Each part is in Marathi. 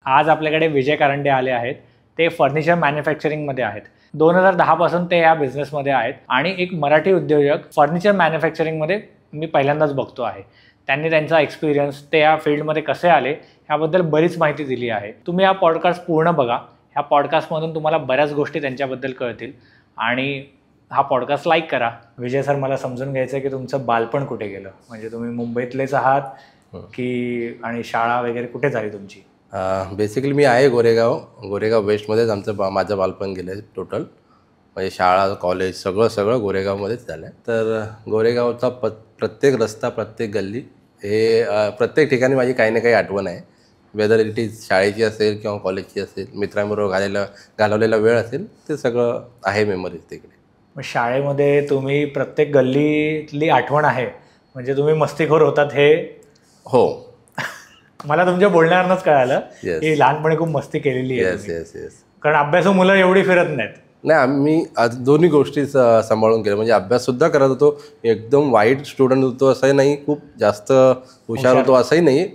आज आपल्याकडे विजय कारंडे आले आहेत. ते फर्निचर मॅन्युफॅक्चरिंगमध्ये आहेत. 2010 पासून ते या बिझनेसमध्ये आहेत आणि एक मराठी उद्योजक फर्निचर मॅन्युफॅक्चरिंगमध्ये मी पहिल्यांदाच बघतो आहे. त्यांनी त्यांचा एक्सपिरियन्स, ते या फील्डमध्ये कसे आले ह्याबद्दल बरीच माहिती दिली आहे. तुम्ही हा पॉडकास्ट पूर्ण बघा. ह्या पॉडकास्टमधून तुम्हाला बऱ्याच गोष्टी त्यांच्याबद्दल कळतील आणि हा पॉडकास्ट लाईक करा. विजय सर, मला समजून घ्यायचं आहे की तुमचं बालपण कुठे गेलं, म्हणजे तुम्ही मुंबईतलेच आहात की आणि शाळा वगैरे कुठे झाली तुमची? बेसिकली मी आहे गोरेगाव वेस्टमध्येच माझं बालपण गेलं आहे टोटल. म्हणजे शाळा, कॉलेज सगळं गोरेगावमध्येच झालं आहे. तर गोरेगावचा प्रत्येक रस्ता, प्रत्येक गल्ली हे प्रत्येक ठिकाणी माझी काही ना काही आठवण आहे. वेदर इट इज शाळेची असेल किंवा कॉलेजची असेल, मित्रांबरोबर घालवलेला वेळ असेल, ते सगळं आहे मेमरीज तिकडे. मग शाळेमध्ये तुम्ही प्रत्येक गल्लीतली आठवण आहे, म्हणजे तुम्ही मस्तीखोर होतात हे? हो, मला तुमच्या बोलण्यावरच कळालं की लहानपणी खूप मस्ती केलेली आहे. येस. कारण अभ्यासू मुलं एवढी फिरत नाहीत. नाही, आम्ही दोन्ही गोष्टी सांभाळून केल्या. म्हणजे अभ्याससुद्धा करत होतो, एकदम वाईट स्टुडंट होतो असंही नाही, खूप जास्त हुशार होतो असंही नाही,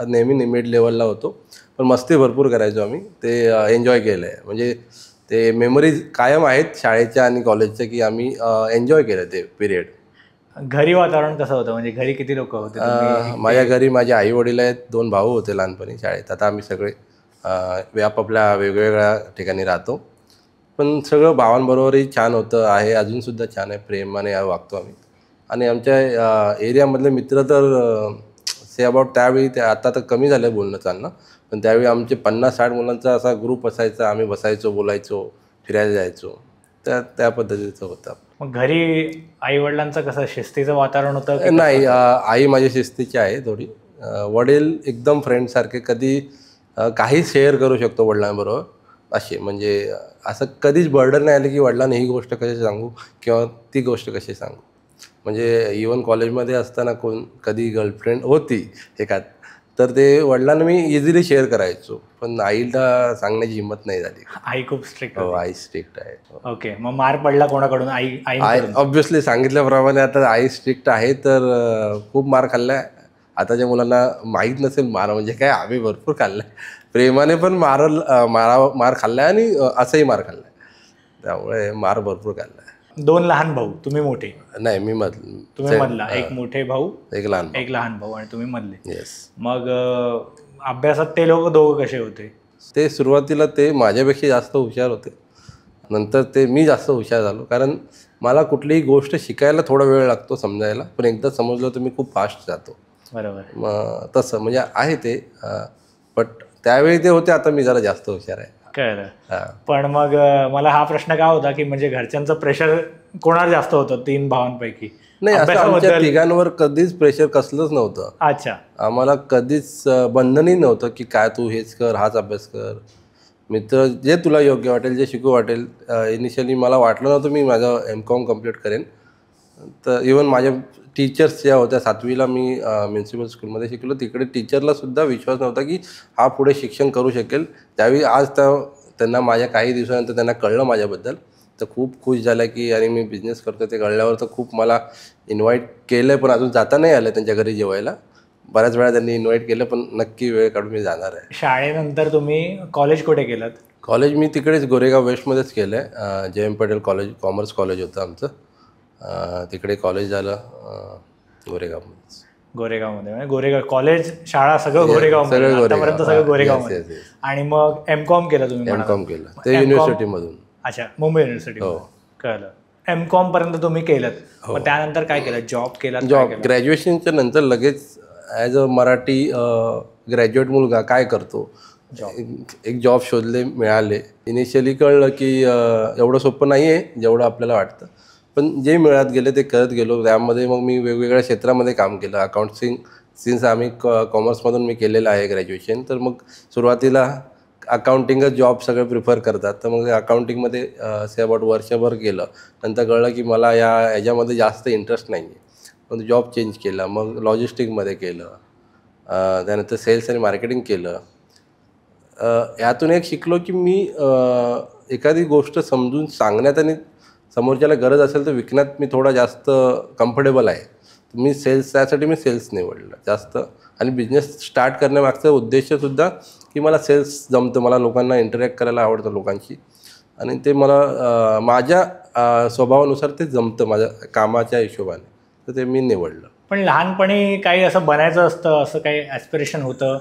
नेहमी मिड लेवलला होतो. पण मस्ती भरपूर करायचो आम्ही. ते एन्जॉय केलं आहे. म्हणजे ते मेमरीज कायम आहेत शाळेच्या आणि कॉलेजच्या, की आम्ही एन्जॉय केलं ते पिरियड. घरी वातावरण कसं होतं, म्हणजे घरी किती लोक होते? माझ्या घरी माझे आई वडील आहेत, 2 भाऊ होते लहानपणी शाळेत. आता आम्ही सगळे आपापल्या वेगवेगळ्या ठिकाणी राहतो. पण सगळं भावांबरोबरही छान होतं, आहे अजूनसुद्धा छान आहे, प्रेमाने वागतो आम्ही. आणि आमच्या एरियामधले मित्र तर से अबाउट त्यावेळी, ते आता तर कमी झालं बोलणं चालणं, पण त्यावेळी आमचे 50-60 मुलांचा असा ग्रुप असायचा. आम्ही बसायचो, बोलायचो, फिरायला जायचो. त्या पद्धतीचं होतं. मग घरी आई वडिलांचं कसं, शिस्तीचं वातावरण होतं? नाही, आई माझी शिस्तीची आहे थोडी. वडील एकदम फ्रेंडसारखे, कधी काही शेअर करू शकतो वडिलांबरोबर असे. म्हणजे असं कधीच बर्डन नाही आलं की वडिलांना ही गोष्ट कशी सांगू किंवा ती गोष्ट कशी सांगू. म्हणजे इवन कॉलेजमध्ये असताना कधी गर्लफ्रेंड होती एखाद, तर ते वडिलांना मी इझिली शेअर करायचो, पण आईला सांगण्याची हिंमत नाही झाली. आई खूप स्ट्रिक्ट? हो, आई स्ट्रिक्ट आहे. ओके. मग मार पडला कोणाकडून? आई ऑब्व्हियसली सांगितल्याप्रमाणे आता आई स्ट्रिक्ट आहे, तर खूप मार खाल्लाय. आताच्या मुलांना माहीत नसेल मार म्हणजे काय, आम्ही भरपूर खाल्लाय. प्रेमाने पण मार खाल्लाय आणि असंही मार खाल्लाय, त्यामुळे मार भरपूर खाल्लाय. 2 लहान भाऊ, तुम्ही मोठे? नाही, मी तुम्ही मधला. एक मोठे भाऊ, एक लहान भाऊ आणि तुम्ही मधले. येस. मग अभ्यासात ते लोक दोघं कसे होते? ते सुरुवातीला ते माझ्यापेक्षा जास्त हुशार होते. नंतर मी जास्त हुशार झालो, कारण मला कुठलीही गोष्ट शिकायला थोडा वेळ लागतो समजायला, पण एकदा समजलं तर मी खूप फास्ट जातो. बरोबर. मग तसं म्हणजे आहे ते. बट त्यावेळी ते होते, आता मी जरा जास्त हुशार आहे. कळलं. पण मग मला हा प्रश्न काय होता की म्हणजे घरच्यांचं प्रेशर कोणावर जास्त होतं 3 भावांपैकी? नाही, असं आमच्या तिघांवर कधीच प्रेशर कसलंच नव्हतं. अच्छा. आम्हाला कधीच बंधनही नव्हतं की काय तू हेच कर, हाच अभ्यास कर. मित्र जे तुला योग्य वाटेल, जे शिकू वाटेल. इनिशियली मला वाटलं नव्हतं मी माझं M.Com कम्प्लीट करेन. तर इवन माझ्या टीचर्स ज्या होत्या, 7वीला मी म्युन्सिपल स्कूलमध्ये शिकलो, तिकडे टीचरलासुद्धा विश्वास नव्हता की हा पुढे शिक्षण करू शकेल. त्यावेळी आज त्यांना माझ्या काही दिवसानंतर त्यांना कळलं माझ्याबद्दल, तर खूप खुश झालं की आणि मी बिझनेस करतो ते कळल्यावर तर खूप मला इन्व्हाइट केलं आहे. पण अजून जाता नाही आलं त्यांच्या घरी जेवायला. बऱ्याच वेळा त्यांनी इन्व्हाइट केलं, पण नक्की वेळ काढून मी जाणार आहे. शाळेनंतर तुम्ही कॉलेज कुठे केलं? कॉलेज मी तिकडेच गोरेगाव वेस्टमध्येच केलं आहे. JM Patel college, commerce college होतं आमचं. तिकडे कॉलेज झालं गोरेगावमध्ये. म्हणजे कॉलेज, शाळा सगळं गोरेगावमध्ये, आतापर्यंत सगळं गोरेगावमध्ये. आणि मग M.Com केलं तुम्ही? M.Com केलं ते युनिव्हर्सिटीमधून. अच्छा, मुंबई युनिव्हर्सिटी. हो, कळलं. M.Com पर्यंत तुम्ही केलं. मग त्यानंतर काय केलं? जॉब केला? जॉब ग्रॅज्युएशनच्या नंतर लगेच ॲज अ मराठी ग्रॅज्युएट मुलगा काय करतो, एक जॉब शोधले, मिळाले. इनिशियली कळलं की एवढं सोपं नाही आहे जेवढं आपल्याला वाटतं, पण जे मिळत गेले ते करत गेलो. त्यामध्ये मग मी वेगवेगळ्या क्षेत्रामध्ये काम केलं. अकाउंटिंग, सिन्स आम्ही कॉमर्समधून मी केलेलं आहे ग्रॅज्युएशन, तर मग सुरुवातीला अकाउंटिंगच जॉब सगळे प्रिफर करतात, तर मग अकाउंटिंगमध्ये से अबाउट वर्षभर केलं. नंतर कळलं की मला याच्यामध्ये जास्त इंटरेस्ट नाही आहे, पण जॉब चेंज केला. मग लॉजिस्टिकमध्ये केलं, त्यानंतर सेल्स आणि मार्केटिंग केलं. यातून एक शिकलो की मी एखादी गोष्ट समजून सांगण्यात आणि समोरच्याला गरज असेल तर विकण्यात मी थोडा जास्त कम्फर्टेबल आहे. त्यासाठी मी सेल्स निवडलं जास्त. आणि बिझनेस स्टार्ट करण्यामागचा उद्देशसुद्धा की मला सेल्स जमतं, मला लोकांना इंटरॅक्ट करायला आवडतं लोकांशी, आणि ते मला माझ्या स्वभावानुसार ते जमतं माझ्या कामाच्या हिशोबाने, तर ते मी निवडलं. पण लहानपणी काही असं बनायचं असतं, असं काही ॲस्पिरेशन होतं?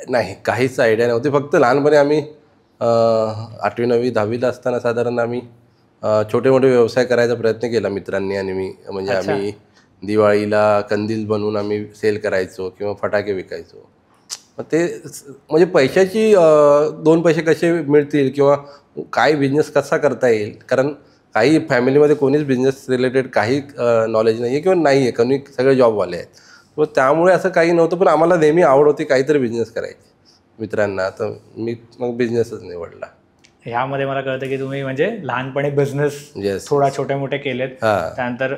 नाही, काहीच आयडिया नव्हती. फक्त लहानपणी आम्ही 8वी 9वी 10वीला असताना साधारण आम्ही छोटे मोठे व्यवसाय करायचा प्रयत्न केला मित्रांनी आणि मी. म्हणजे आम्ही दिवाळीला कंदील बनवून आम्ही सेल करायचो किंवा फटाके विकायचो. मग ते म्हणजे पैशाची 2 पैसे कसे मिळतील किंवा काय बिझनेस कसा करता येईल, कारण काही फॅमिलीमध्ये कोणीच बिझनेस रिलेटेड काही नॉलेज नाही आहे किंवा नाही आहे, कोणी सगळे जॉबवाले आहेत. मग त्यामुळे असं काही नव्हतं, पण आम्हाला नेहमी आवड होती काहीतरी बिझनेस करायची मित्रांना, तर मी मग बिझनेसच निवडला. ह्यामध्ये मला कळतं की तुम्ही म्हणजे लहानपणी बिझनेस थोडा छोटे मोठे केलेत. त्यानंतर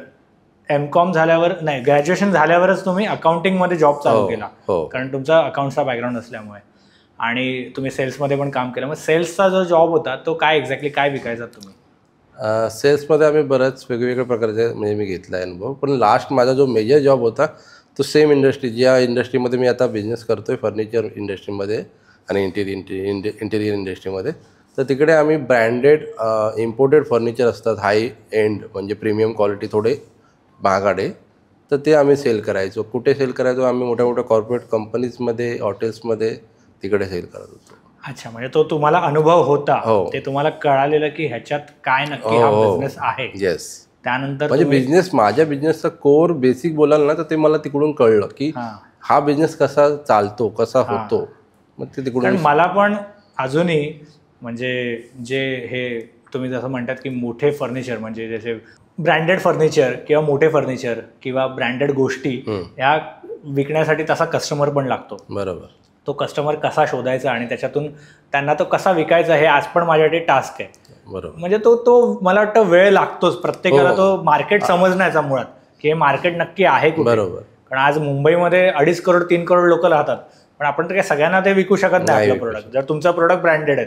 M.Com झाल्यावर नाही, ग्रॅज्युएशन झाल्यावरच तुम्ही अकाउंटिंगमध्ये जॉब चालू केला, कारण तुमचा अकाउंटचा बॅकग्राऊंड असल्यामुळे, आणि तुम्ही सेल्समध्ये पण काम केलं. मग सेल्सचा जो जॉब होता तो काय एक्झॅक्टली काय विकायचा तुम्ही? सेल्समध्ये आम्ही बऱ्याच वेगवेगळ्या प्रकारचे म्हणजे मी घेतला आहे अनुभव, पण लास्ट माझा जो मेजर जॉब होता तो सेम इंडस्ट्री, ज्या इंडस्ट्रीमध्ये मी आता बिझनेस करतो आहे, फर्निचर इंडस्ट्रीमध्ये आणि इंटेरियर इंडस्ट्रीमध्ये. तर तिकडे आम्ही ब्रँडेड इम्पोर्टेड फर्निचर असतात, हाय एंड म्हणजे प्रीमियम क्वालिटी, थोडे महागाडे, तर ते आम्ही सेल करायचो. कुठे सेल करायचो? आम्ही मोठ्या मोठ्या कॉर्पोरेट कंपनीजमध्ये, हॉटेल्समध्ये तिकडे सेल करत होतो. अच्छा, म्हणजे तो तुम्हाला अनुभव होता, ते तुम्हाला कळालेलं की ह्याच्यात काय नक्की हा बिझनेस आहे. येस. त्यानंतर म्हणजे बिझनेस, माझ्या बिझनेसचा कोर बेसिक बोलाल ना, तर ते मला तिकडून कळलं की हा बिझनेस कसा चालतो, कसा होतो. मग ते तिकडून मला पण अजूनही म्हणजे जे हे तुम्ही जसं म्हणतात की मोठे फर्निचर, म्हणजे जसे ब्रँडेड फर्निचर किंवा मोठे फर्निचर किंवा ब्रँडेड गोष्टी या विकण्यासाठी तसा कस्टमर पण लागतो. बरोबर. तो कस्टमर कसा शोधायचा आणि त्याच्यातून त्यांना तो कसा विकायचा, हे आज पण माझ्यासाठी टास्क आहे. बरोबर. म्हणजे तो मला वाटतं वेळ लागतोच प्रत्येकाला तो मार्केट समजण्याचा, मुळात की हे मार्केट नक्की आहे कुठे. बरोबर. कारण आज मुंबईमध्ये 2.5 करोड 3 करोड लोक राहतात, पण आपण तर काही सगळ्यांना ते विकू शकत नाही आपलं प्रोडक्ट. जर तुमचा प्रोडक्ट ब्रँडेड आहे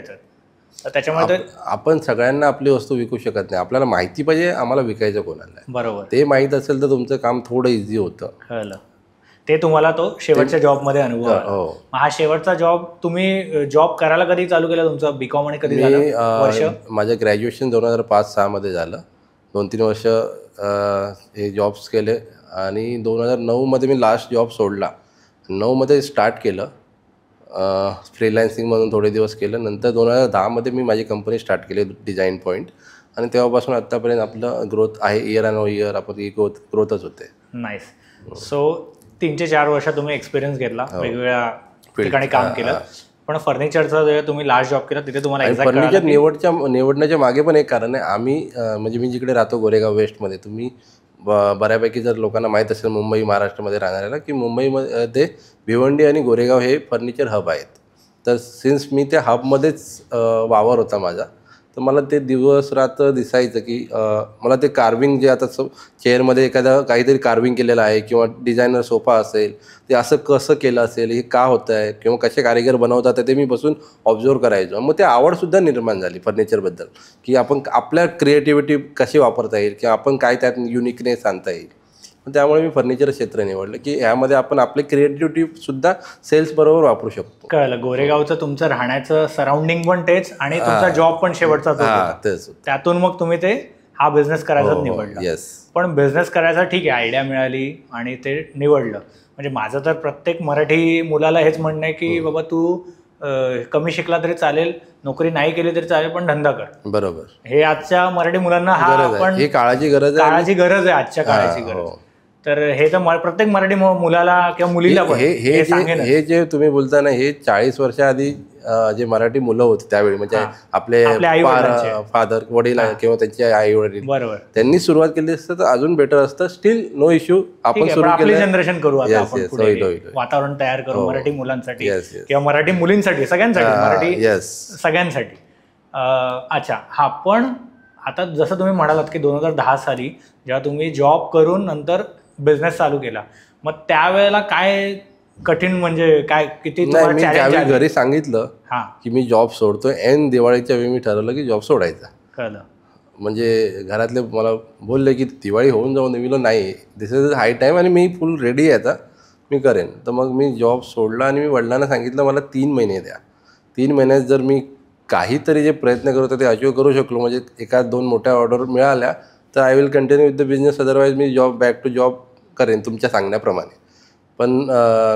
तर त्याच्यामुळे आपण सगळ्यांना आपली वस्तू विकू शकत नाही. आपल्याला माहिती पाहिजे आम्हाला विकायचं कोणाला. बरोबर. ते माहीत असेल तर तुमचं काम थोडं इझी होतं. कळलं. ते तुम्हाला तो शेवटच्या जॉबमध्ये अनुभव आला. हा शेवटचा जॉब तुम्ही जॉब करायला कधी चालू केला तुमचा? B.Com आणि कधी झालं वर्ष? माझं ग्रॅज्युएशन 2005-06 मध्ये झालं. 2-3 वर्ष हे जॉब्स केले आणि 2009 मध्ये मी लास्ट जॉब सोडला. 9 मध्ये स्टार्ट केलं फ्रीलान्सिंग म्हणून, थोडे दिवस केलं. नंतर 2010 मध्ये मी माझी कंपनी स्टार्ट केली डिझाईन पॉईंट, आणि तेव्हापासून आत्तापर्यंत आपलं ग्रोथ आहे. इयर ऑन इयर आपण ग्रोथच होते. नाईस. सो 3 ते 4 वर्ष तुम्ही एक्सपिरियन्स घेतला, वेगवेगळ्या ठिकाणी काम केलं. पण फर्निचरचा जे तुम्ही लास्ट जॉब केला तिथे तुम्हाला फर्निचर निवडण्याच्या मागे पण एक कारण आहे. आम्ही म्हणजे मी जिकडे राहतो गोरेगाव वेस्टमध्ये, तुम्ही बऱ्यापैकी जर लोकांना माहीत असेल मुंबई महाराष्ट्रामध्ये राहणाऱ्याला, की मुंबईमध्ये भिवंडी आणि गोरेगाव हे फर्निचर हब आहेत. तर सिन्स मी त्या हबमध्येच वावर होता माझा, तर मला ते दिवस रात्र दिसायचं की मला ते कार्विंग जे आता चेअरमध्ये एखादा काहीतरी कार्विंग केलेलं आहे किंवा डिझायनर सोफा असेल, ते असं कसं केलं असेल, हे का होतं आहे किंवा कसे कारिगर बनवतात ते मी बसून ऑब्झर्व करायचो. मग ते आवडसुद्धा निर्माण झाली फर्निचरबद्दल, की आपण आपल्या क्रिएटिव्हिटी कशी वापरता येईल किंवा आपण काय त्यात युनिकनेस आणता येईल. त्यामुळे मी फर्निचर क्षेत्र निवडलं की ह्यामध्ये आपण आपले क्रिएटिव्हिटी सुद्धा सेल्स बरोबर वापरू शकतो. कळलं. गोरेगावचं तुमचं राहण्याचं सराउंडिंग पण तेच आणि तुमचा जॉब पण शेवटचा तेच. त्यातून मग तुम्ही ते हा बिझनेस करायचा निवडला. येस. पण बिझनेस करायचा ठीक आहे, आयडिया मिळाली आणि ते निवडलं. म्हणजे माझं तर प्रत्येक मराठी मुलाला हेच म्हणणं आहे की बाबा तू कमी शिकला तरी चालेल, नोकरी नाही केली तरी चालेल, पण धंदा कर. बरोबर. हे आजच्या मराठी मुलांना ही काळाची गरज आहे आजच्या काळाची गरज. तर हे तर प्रत्येक मराठी मुलाला किंवा मुलीला पण हे जे तुम्ही बोलता ना, हे 40 वर्षाआधी जे मराठी मुलं होती त्यावेळी, म्हणजे आपले फादर वडील किंवा त्यांचे आई वडील, बरोबर, त्यांनी सुरुवात केली असतं तर अजून बेटर असतं. स्टील नो इश्यू, आपण सुरू आपली जनरेशन करू आता, वातावरण तयार करू मराठी मुलांसाठी किंवा मराठी मुलींसाठी, सगळ्यांसाठी, मराठी सगळ्यांसाठी. अच्छा, हा पण आता जसं तुम्ही म्हणालात की 2010 साली जेव्हा तुम्ही जॉब करून नंतर बिझनेस चालू केला, मग त्यावेळेला काय कठीण, म्हणजे काय किती तुम्हाला घरी सांगितलं की मी जॉब सोडतोय, एन दिवाळीच्या वेळी मी ठरवलं की जॉब सोडायचा. कळलं. म्हणजे घरातले मला बोलले की दिवाळी होऊन जाऊन, मी बोललो नाही, दिस इज हाय टाईम आणि मी फुल रेडी आहे आता, मी करेन. तर मग मी जॉब सोडला आणि मी वडिलांना सांगितलं मला 3 महिने द्या. 3 महिन्यात जर मी काहीतरी जे प्रयत्न करतो ते अचीव करू शकलो, म्हणजे एका 2 मोठ्या ऑर्डर मिळाल्या, तर I will continue with the business. Otherwise मी बॅक टू जॉब करेन तुमच्या सांगण्याप्रमाणे. पण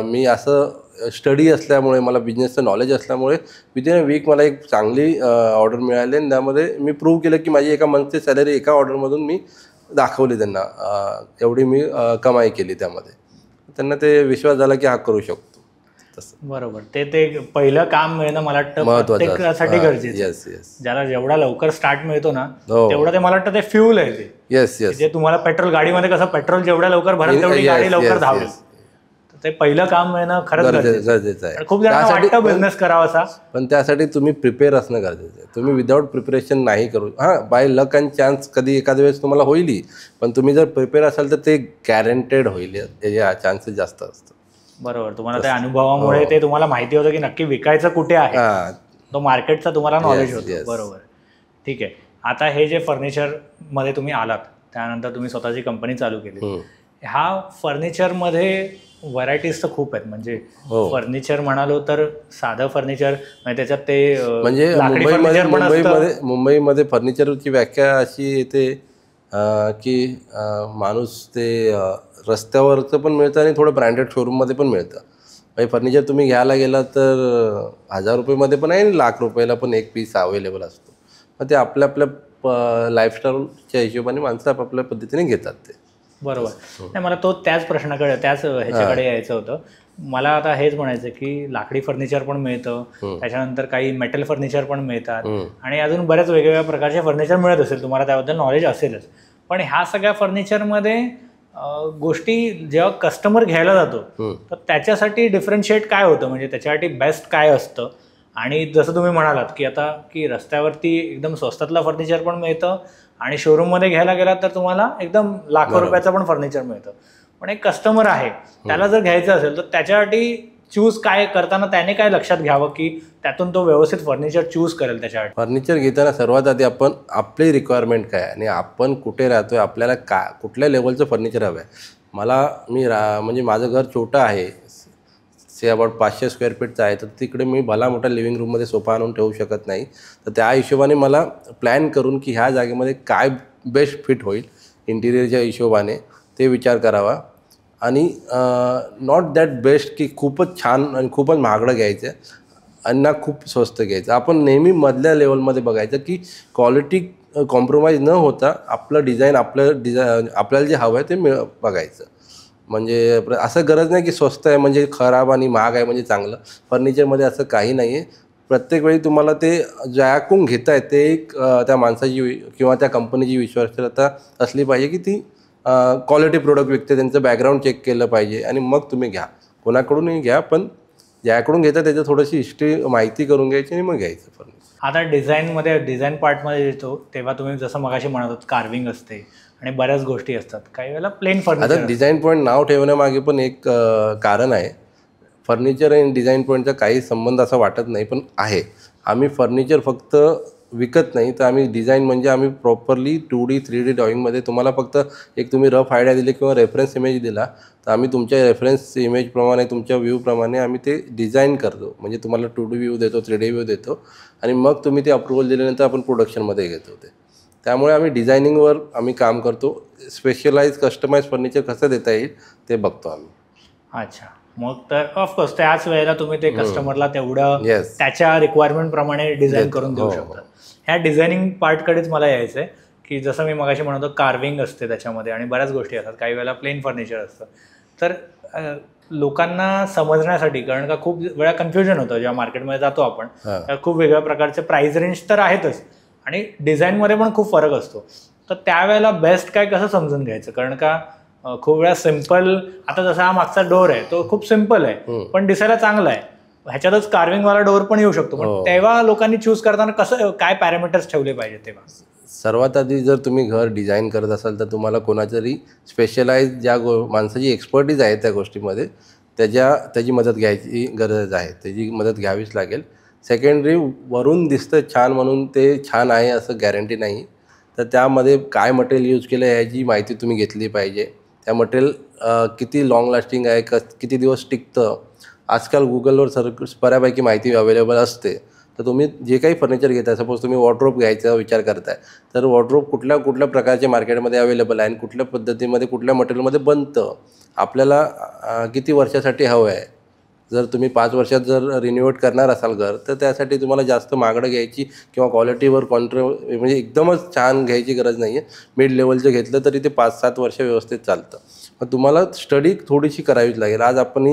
मी असं स्टडी असल्यामुळे, मला बिझनेसचं नॉलेज असल्यामुळे विदिन अ वीक मला एक चांगली ऑर्डर मिळाली आणि त्यामध्ये मी प्रूव्ह केलं की माझी एका मंथची सॅलरी एका ऑर्डरमधून मी दाखवली त्यांना. एवढी मी कमाई केली त्यामध्ये. त्यांना ते विश्वास झाला की हा करू शकतो. तसं बरोबर. ते पहिलं काम मिळणं मला वाटतं प्रत्येकासाठी गरजेचं. Yes yes. ज्याला जेवढा लवकर स्टार्ट मिळतो ना, हो. तेवढं ते मला वाटतं ते फ्यूल आहे ते. Yes yes. जे तुम्हाला पेट्रोल, गाडीमध्ये कसं पेट्रोल जेवढ्या लवकर भरेल तेवढी गाडी लवकर धावेल. ते पहिलं काम मिळणं खरंच गरजेचं आहे. खूप जणांना वाटतं बिझनेस करावा असा, पण त्यासाठी तुम्ही प्रिपेअर असणं गरजेचं आहे. तुम्ही विदाऊट प्रिपरेशन नाही करू. बाय लक अँड चान्स कधी एखाद्या वेळेस तुम्हाला होईल, पण तुम्ही जर प्रिपेअर असाल तर ते गॅरंटेड होईल, याचे चान्सेस जास्त असतात. बरोबर. तुम्हाला त्या अनुभवामुळे ते तुम्हाला माहिती होतं की नक्की विकायचं कुठे आहे, तो मार्केटचा तुम्हाला नॉलेज होतं. बरोबर. ठीक आहे. आता हे जे फर्निचरमध्ये तुम्ही आलात, त्यानंतर तुम्ही स्वतःची कंपनी चालू केली. ह्या फर्निचरमध्ये व्हरायटीज तर खूप आहेत. म्हणजे फर्निचर म्हणालो तर साधं फर्निचर, त्याच्यात ते म्हणजे मुंबईमध्ये फर्निचरची व्याख्या अशी येते की माणूस ते रस्त्यावरचं पण मिळतं आणि थोडं ब्रँडेड शोरूममध्ये पण मिळतं. म्हणजे फर्निचर तुम्ही घ्यायला गेला तर 1000 रुपयेमध्ये पण आहे आणि ₹1,00,000 पण एक पीस अवेलेबल असतो. मग ते आपल्या आपल्या लाईफस्टाईलच्या हिशोबाने माणसं आपापल्या पद्धतीने घेतात ते. बरोबर. नाही, मला त्याच प्रश्नाकडे, त्याच ह्याच्याकडे यायचं होतं. मला आता हेच म्हणायचं की लाकडी फर्निचर पण मिळतं, त्याच्यानंतर काही मेटल फर्निचर पण मिळतात, आणि अजून बऱ्याच वेगवेगळ्या प्रकारचे फर्निचर मिळत असेल, तुम्हाला त्याबद्दल नॉलेज असेलच. पण ह्या सगळ्या फर्निचरमध्ये गोष्टी जेव्हा कस्टमर घ्यायला जातो तर त्याच्यासाठी डिफरन्शिएट काय होतं, म्हणजे त्याच्यासाठी बेस्ट काय असतं? आणि जसं तुम्ही म्हणालात की आता की रस्त्यावरती एकदम स्वस्तातलं फर्निचर पण मिळतं आणि शोरूममध्ये घ्यायला गेलात तर तुम्हाला एकदम लाखो रुपयाचं पण फर्निचर मिळतं. पण एक कस्टमर आहे, त्याला जर घ्यायचं असेल तर त्याच्यासाठी चूज काय करताना त्याने काय लक्षात घ्यावं की त्यातून तो व्यवस्थित फर्निचर चूज करेल? त्याच्यासाठी फर्निचर घेताना सर्वात आधी आपण आपली रिक्वायरमेंट काय आणि आपण कुठे राहतोय, आपल्याला कुठल्या लेवलचं फर्निचर हवं आहे. म्हणजे माझं घर छोटं आहे, अबाउट 500 स्क्वेअर फीटचं आहे, तर तिकडे मी भला मोठा लिव्हिंग रूममध्ये सोफा आणून ठेवू शकत नाही. तर त्या हिशोबाने मला प्लॅन करून की ह्या जागेमध्ये काय बेस्ट फिट होईल इंटिरियरच्या हिशोबाने ते विचार करावा. आणि नॉट दॅट बेस्ट की खूपच छान आणि खूपच महागडं घ्यायचं आणि ना खूप स्वस्त घ्यायचं. आपण नेहमी मधल्या लेवलमध्ये बघायचं की क्वालिटी कॉम्प्रोमाइज न होता आपलं डिझाईन आपल्याला जे हवं आहे ते बघायचं. म्हणजे असं गरज नाही की स्वस्त आहे म्हणजे खराब आणि महाग आहे म्हणजे चांगलं. फर्निचरमध्ये असं काही नाही आहे. प्रत्येक वेळी तुम्हाला ते ज्याकडून घेत आहे ते एक त्या माणसाची किंवा त्या कंपनीची विश्वासार्हता असली पाहिजे की ती क्वालिटी प्रोडक्ट विकते, त्यांचं बॅकग्राऊंड चेक केलं पाहिजे आणि मग तुम्ही घ्या. कोणाकडूनही घ्या, पण ज्याकडून घेता त्याचं थोडीशी हिस्ट्री माहिती करून घ्यायची आणि मग घ्यायचं फर्निचर. आता डिझाईन पार्टमध्ये येतो तेव्हा तुम्ही जसं मगाशी म्हणत होत कार्विंग असते आणि बऱ्याच गोष्टी असतात, काही वेळेला प्लेन फर्निचर. आता डिझाईन पॉईंट नाव ठेवण्यामागे पण एक कारण आहे. फर्निचर आणि डिझाईन पॉईंटचा काही संबंध असा वाटत नाही, पण आहे. आम्ही फर्निचर फक्त विकत नाही, तर आम्ही डिझाईन म्हणजे आम्ही प्रॉपरली 2D 3D ड्रॉईंगमध्ये तुम्हाला फक्त एक तुम्ही रफ आयडिया दिली किंवा रेफरन्स इमेज दिला तर आम्ही तुमच्या रेफरन्स इमेजप्रमाणे तुमच्या व्ह्यूप्रमाणे आम्ही ते डिझाईन करतो. म्हणजे तुम्हाला 2D व्ह्यू देतो, 3D व्ह्यू देतो आणि मग तुम्ही ते अप्रुव्हल दिल्यानंतर आपण प्रोडक्शनमध्ये घेतो ते. त्यामुळे आम्ही डिझायनिंगवर आम्ही काम करतो. स्पेशलाइज कस्टमाइज फर्निचर कसं देता येईल ते बघतो आम्ही. अच्छा. मग तर ऑफकोर्स त्याच वेळेला तुम्ही ते कस्टमरला तेवढं त्याच्या रिक्वायरमेंटप्रमाणे डिझाईन करून देऊ शकता. ह्या डिझायनिंग पार्टकडेच मला यायचं आहे की जसं मी मगाशी म्हणतो कार्विंग असते त्याच्यामध्ये आणि बऱ्याच गोष्टी असतात, काही वेळेला प्लेन फर्निचर असतं. तर लोकांना समजण्यासाठी, कारण का खूप वेळा कन्फ्युजन होतं जेव्हा मार्केटमध्ये जातो आपण, खूप वेगळ्या प्रकारचे प्राइस रेंज तर आहेतच आणि डिझाईनमध्ये पण खूप फरक असतो. तर त्यावेळेला बेस्ट काय कसं समजून घ्यायचं? कारण का खूप वेळा सिम्पल, आता जसा हा मागचा डोर आहे तो खूप सिम्पल आहे पण दिसायला चांगला आहे, ह्याच्यातच कार्विंगवाला डोर पण येऊ शकतो. पण तेव्हा लोकांनी चूज करताना कसं काय पॅरामीटर्स ठेवले पाहिजे? तेव्हा सर्वात आधी जर तुम्ही घर डिझाईन करत असाल तर तुम्हाला कोणातरी स्पेशलाइज ज्या माणसाची एक्सपर्टीज आहे त्या गोष्टीमध्ये त्याची मदत घ्यायची गरज आहे, त्याची मदत घ्यावीच लागेल. सेकंडरी वरून दिसतं छान म्हणून ते छान आहे असं गॅरंटी नाही. तर त्यामध्ये काय मटेरियल यूज केलं आहे याची माहिती तुम्ही घेतली पाहिजे. त्या मटेरियल किती लाँग लास्टिंग आहे, किती दिवस टिकतं. आजकाल गुगलवर बऱ्यापैकी माहिती अवेलेबल असते. तर तुम्ही जे काही फर्निचर घेताय, सपोज तुम्ही वॉर्डरोब घ्यायचा विचार करताय, तर वॉर्डरोब कुठल्या कुठल्या प्रकारचे मार्केटमध्ये अवेलेबल आहे आणि कुठल्या पद्धतीमध्ये कुठल्या मटेरियलमध्ये बनतं, आपल्याला किती वर्षासाठी हवं आहे. जर तुम्ही 5 वर्षात जर रिन्युएट करणार असाल घर, तर त्यासाठी तुम्हाला जास्त महागडं घ्यायची किंवा क्वालिटीवर म्हणजे एकदमच छान घ्यायची गरज नाही आहे. मिड लेवलचं घेतलं तरी ते 5-7 वर्ष व्यवस्थित चालतं. मग तुम्हाला स्टडी थोडीशी करावीच लागेल. आज आपण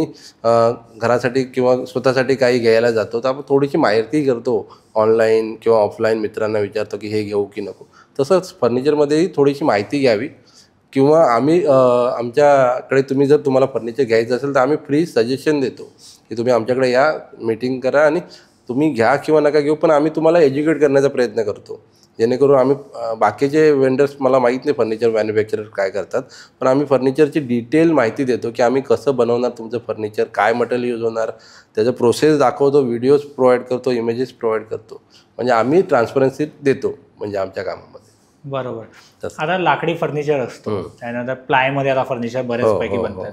घरासाठी किंवा स्वतःसाठी काही घ्यायला जातो, तर आपण थोडीशी माहिती करतो ऑनलाईन किंवा ऑफलाईन, मित्रांना विचारतो की हे घेऊ की नको. तसंच फर्निचरमध्येही थोडीशी माहिती घ्यावी. किंवा आम्ही आमच्याकडे तुम्ही जर तुम्हाला फर्निचर घ्यायचं असेल तर आम्ही फ्री सजेशन देतो की तुम्ही आमच्याकडे या, मीटिंग करा आणि तुम्ही घ्या किंवा नका घेऊ, पण आम्ही तुम्हाला एज्युकेट करण्याचा प्रयत्न करतो. जेणेकरून आम्ही बाकीचे वेंडर्स, मला माहीत नाही फर्निचर मॅन्युफॅक्चरर काय करतात, पण आम्ही फर्निचरची डिटेल माहिती देतो की आम्ही कसं बनवणार तुमचं फर्निचर, काय मटेरियल यूज होणार, त्याचं प्रोसेस दाखवतो, व्हिडिओज प्रोव्हाइड करतो, इमेजेस प्रोव्हाइड करतो. म्हणजे आम्ही ट्रान्सपरन्सी देतो म्हणजे आमच्या कामामध्ये. बरोबर. आता लाकडी फर्निचर असतो, त्यानंतर प्लायमध्ये आता फर्निचर बरेचपैकी बनतात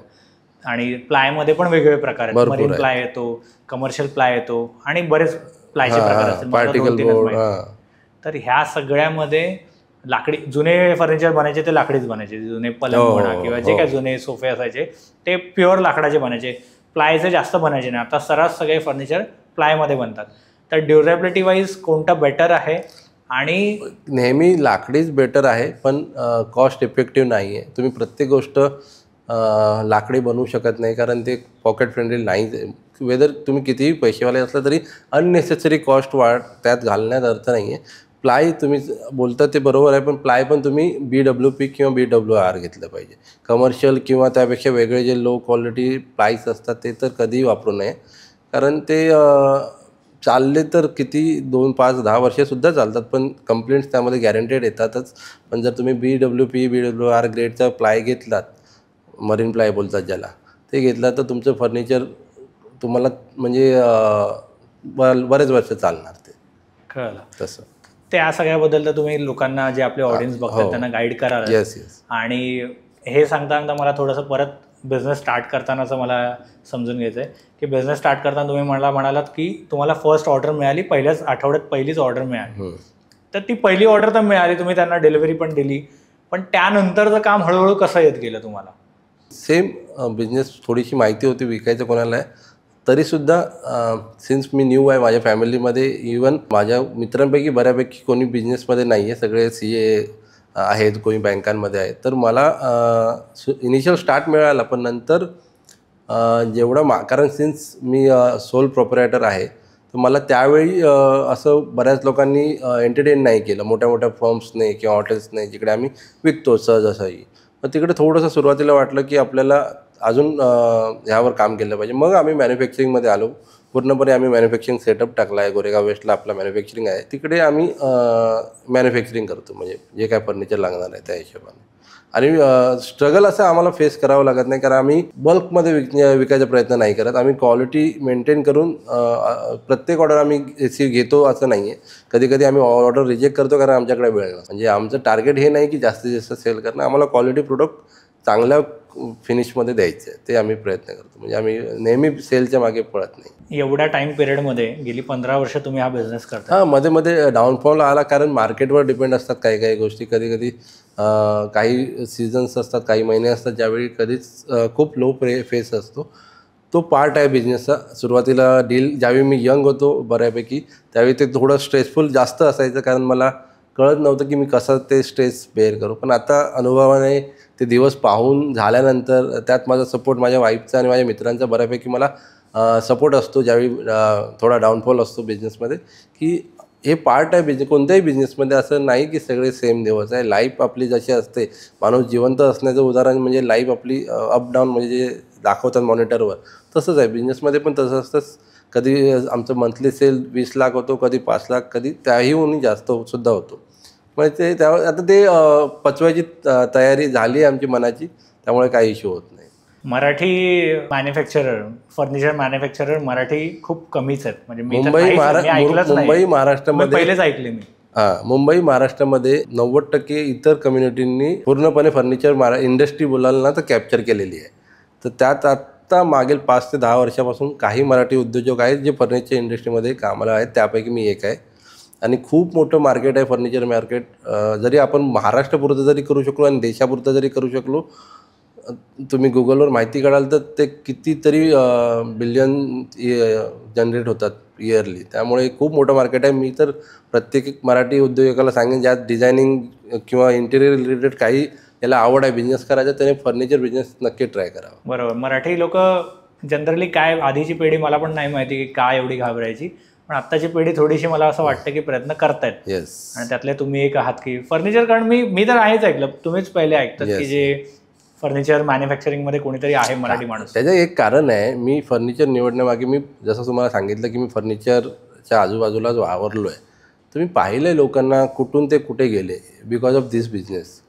आणि प्लायमध्ये पण वेगवेगळे प्रकार आहेत. मरीन प्लाय येतो, कमर्शियल प्लाय येतो आणि बरेच प्लायचे प्रकार असतात, पार्टिकल बोर्ड. तर ह्या सगळ्यामध्ये लाकडी जुने फर्निचर बनायचे ते लाकडीच बनायचे. जुने पलंग म्हणा किंवा जे काय जुने सोफे असायचे ते प्युअर लाकडाचे बनायचे, प्लायचे जास्त बनायचे नाही. आता सर्रास सगळे फर्निचर प्लायमध्ये बनतात. तर ड्युरेबिलिटी वाईज कोणतं बेटर आहे? आणि नेहमी लाकडीच बेटर आहे, पण कॉस्ट इफेक्टिव्ह नाही आहे. तुम्ही प्रत्येक गोष्ट लाकडी बनवू शकत नाही, कारण ते पॉकेट फ्रेंडली नाही. वेदर तुम्ही कितीही पैसेवाले असलं तरी अननेसेसरी कॉस्ट त्यात घालण्यात अर्थ नाही आहे. प्लाय तुम्ही बोलता ते बरोबर आहे, पण प्लाय पण तुम्ही BWP किंवा BWR घेतलं पाहिजे. कमर्शियल किंवा त्यापेक्षा वेगळे जे लो क्वालिटी प्लायस असतात ते तर कधीही वापरू नये, कारण ते चालले तर किती 2, 5, 10 वर्षसुद्धा चालतात, पण कंप्लेंट्स त्यामध्ये गॅरंटेड येतातच. पण जर तुम्ही BWP BWR ग्रेडचा प्लाय घेतलात, मरीन प्लाय बोलतात ज्याला, ते घेतलं तर तुमचं फर्निचर तुम्हाला म्हणजे बरेच वर्ष चालणार ते. कळलं. तसं त्या सगळ्याबद्दल तर तुम्ही लोकांना, जे आपले ऑडियन्स बघतात त्यांना गाईड कराल. येस. आणि हे सांगता मला थोडंसं परत बिझनेस स्टार्ट करतानाचं मला समजून घ्यायचं आहे की बिझनेस स्टार्ट करताना तुम्ही म्हणालात की तुम्हाला फर्स्ट ऑर्डर मिळाली, पहिल्याच आठवड्यात पहिलीच ऑर्डर मिळाली. तर ती पहिली ऑर्डर तर मिळाली, तुम्ही त्यांना डिलिव्हरी पण दिली, पण त्यानंतरचं काम हळूहळू कसं येत गेलं तुम्हाला? सेम बिझनेस, थोडीशी माहिती होती विकायचं कोणाला आहे, तरीसुद्धा सिन्स मी न्यू आहे माझ्या फॅमिलीमध्ये, इवन माझ्या मित्रांपैकी बऱ्यापैकी कोणी बिझनेसमध्ये नाही आहे, सगळे CA आहेत, कोणी बँकांमध्ये आहेत. तर मला इनिशियल स्टार्ट मिळाला, पण नंतर जेवढं कारण सिन्स मी सोल प्रोप्रायटर आहे, तर मला त्यावेळी असं बऱ्याच लोकांनी एंटरटेन नाही केलं, मोठ्या मोठ्या फर्म्सने किंवा हॉटेल्सने, जिकडे आम्ही विकतो सहजासहजी. मग तिकडे थोडंसं सुरुवातीला वाटलं की आपल्याला अजून ह्यावर काम केलं पाहिजे. मग आम्ही मॅन्युफॅक्चरिंगमध्ये आलो. पूर्णपणे आम्ही मॅन्युफॅक्चरिंग सेटअप टाकला आहे. गोरेगाव वेस्टला आपला मॅन्युफॅक्चरिंग आहे, तिकडे आम्ही मॅन्युफॅक्चरिंग करतो, म्हणजे जे काय फर्निचर लागणार आहे त्या हिशोबाने. आणि स्ट्रगल असं आम्हाला फेस करावं लागत नाही, कारण आम्ही बल्कमध्ये विकायचा प्रयत्न नाही करत. आम्ही क्वालिटी मेंटेन करून प्रत्येक ऑर्डर आम्ही घेतो असं नाही आहे. कधी कधी आम्ही ऑर्डर रिजेक्ट करतो, कारण आमच्याकडे वेळ नाही. म्हणजे आमचं टार्गेट हे नाही की जास्तीत जास्त सेल करणं, आम्हाला क्वालिटी प्रोडक्ट चांगल्या फिनिशमध्ये द्यायचं आहे, ते आम्ही प्रयत्न करतो. म्हणजे आम्ही नेहमी सेलच्या मागे पळत नाही. एवढ्या टाइम पिरियडमध्ये गेली 15 वर्ष तुम्ही हा बिझनेस करता. मध्ये मध्ये डाऊनफॉल आला, कारण मार्केटवर डिपेंड असतात काही काही गोष्टी. कधी कधी काही सीझन्स असतात, काही महिने असतात ज्यावेळी कधीच खूप लो फेस असतो. तो पार्ट आहे बिझनेसचा. सुरुवातीला डील ज्यावेळी मी यंग होतो बऱ्यापैकी, त्यावेळी ते थोडं स्ट्रेसफुल जास्त असायचं, कारण मला कळत नव्हतं की मी कसं ते स्ट्रेस बेअर करू. पण आता अनुभवाने ते दिवस पाहून झाल्यानंतर, त्यात माझा सपोर्ट माझ्या वाईफचा आणि माझ्या मित्रांचा बऱ्यापैकी मला सपोर्ट असतो ज्यावेळी थोडा डाऊनफॉल असतो बिझनेसमध्ये, की हे पार्ट आहे बिझनेस. कोणत्याही बिझनेसमध्ये असं नाही की सगळे सेम दिवस आहे. लाईफ आपली जशी असते, माणूस जिवंत असण्याचं उदाहरण म्हणजे लाईफ आपली अप डाऊन, म्हणजे जे दाखवतात मॉनिटरवर, तसंच आहे बिझनेसमध्ये पण तसं असतं. कधी आमचं मंथली सेल 20 लाख होतो, कधी 5 लाख, कधी त्याहीहून जास्त सुद्धा होतो. म्हणजे ते आता ते पचवायची तयारी झाली आहे आमची मनाची, त्यामुळे काही इश्यू होत नाही. Marathi manufacturer, furniture manufacturer Marathi खूप कमीच आहेत. म्हणजे मुंबई महाराष्ट्रामध्ये पहिलेच ऐकले मी. मुंबई महाराष्ट्रामध्ये 90% इतर कम्युनिटींनी पूर्णपणे फर्निचर इंडस्ट्री बोलायला ना तर कॅप्चर केलेली आहे. तर त्यात आत्ता मागील 5 ते 10 वर्षापासून काही मराठी उद्योजक आहेत जे फर्निचर इंडस्ट्रीमध्ये कामाला आहेत, त्यापैकी मी एक आहे. आणि खूप मोठं मार्केट आहे फर्निचर मार्केट. जरी आपण महाराष्ट्रापुरतं जरी करू शकलो आणि देशापुरतं जरी करू शकलो, तुम्ही गुगलवर माहिती काढाल तर ते कितीतरी बिलियन जनरेट होतात इयरली. त्यामुळे खूप मोठं मार्केट आहे. मी तर प्रत्येक मराठी उद्योजकाला सांगेन ज्यात डिझायनिंग किंवा इंटिरियर रिलेटेड काही याला आवड आहे बिझनेस करायचा, त्याने फर्निचर बिझनेस नक्की ट्राय करावा. बरोबर. मराठी लोक जनरली काय, आधीची पिढी मला पण नाही माहिती की काय एवढी घाबरायची, पण आत्ताची पिढी थोडीशी मला असं वाटतं की प्रयत्न करतायत. येस. आणि त्यातले तुम्ही एक आहात की फर्निचर. कारण मी तर आहेच ऐकलं, तुम्हीच पहिले ऐकतात की जे फर्निचर मॅन्युफॅक्चरिंगमध्ये कोणीतरी आहे मराठी माणूस. त्याचं एक कारण आहे, मी फर्निचर निवडण्यामागे मी जसं तुम्हाला सांगितलं की मी फर्निचरच्या आजूबाजूलाच वावरलो आहे, तर मी पाहिलं आहे लोकांना कुठून ते कुठे गेले बिकॉज ऑफ दिस बिझनेस.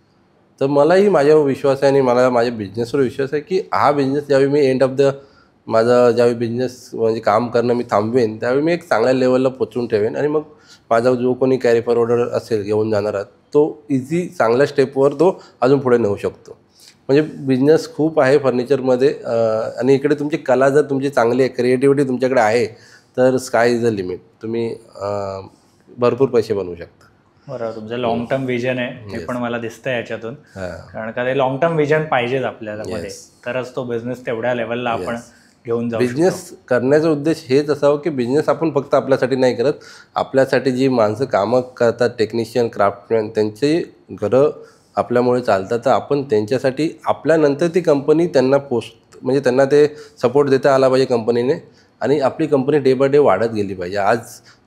तर मलाही माझ्यावर विश्वास आहे आणि मला माझ्या बिझनेसवर विश्वास आहे की हा बिझनेस ज्यावेळी मी एंड ऑफ द माझा ज्यावेळी बिझनेस म्हणजे काम करणं मी थांबवेन, त्यावेळी मी एक चांगल्या लेवलला पोचवून ठेवेन आणि मग माझा जो कोणी कॅरी फॉरवर्डर असेल घेऊन जाणारा, तो इझी चांगल्या स्टेपवर तो अजून पुढे नेऊ शकतो. म्हणजे बिझनेस खूप आहे फर्निचरमध्ये. आणि इकडे तुमची कला जर तुमची चांगली आहे, क्रिएटिव्हिटी तुमच्याकडे आहे, तर स्काय इज द लिमिट. तुम्ही भरपूर पैसे बनवू शकता. बरोबर. तुमचं लॉंग टर्म विजन आहे, हे पण मला दिसतंय याच्यातून. कारण का ते लॉंग टर्म विजन पाहिजेच आपल्याला मध्ये, तरच तो बिझनेस तेवढ्या लेवलला आपण घेऊन जाऊ. बिझनेस करण्याचा उद्देश हेच असावं की बिझनेस आपण फक्त आपल्यासाठी नाही करत, आपल्यासाठी जी माणसं कामं करतात, टेक्निशियन, क्राफ्टमॅन, त्यांची घरं आपल्यामुळे चालतात, तर आपण त्यांच्यासाठी आपल्यानंतर ती कंपनी त्यांना म्हणजे त्यांना ते सपोर्ट देता आला पाहिजे कंपनीने, आणि आपली कंपनी डे बाय डे वाढत गेली पाहिजे. आज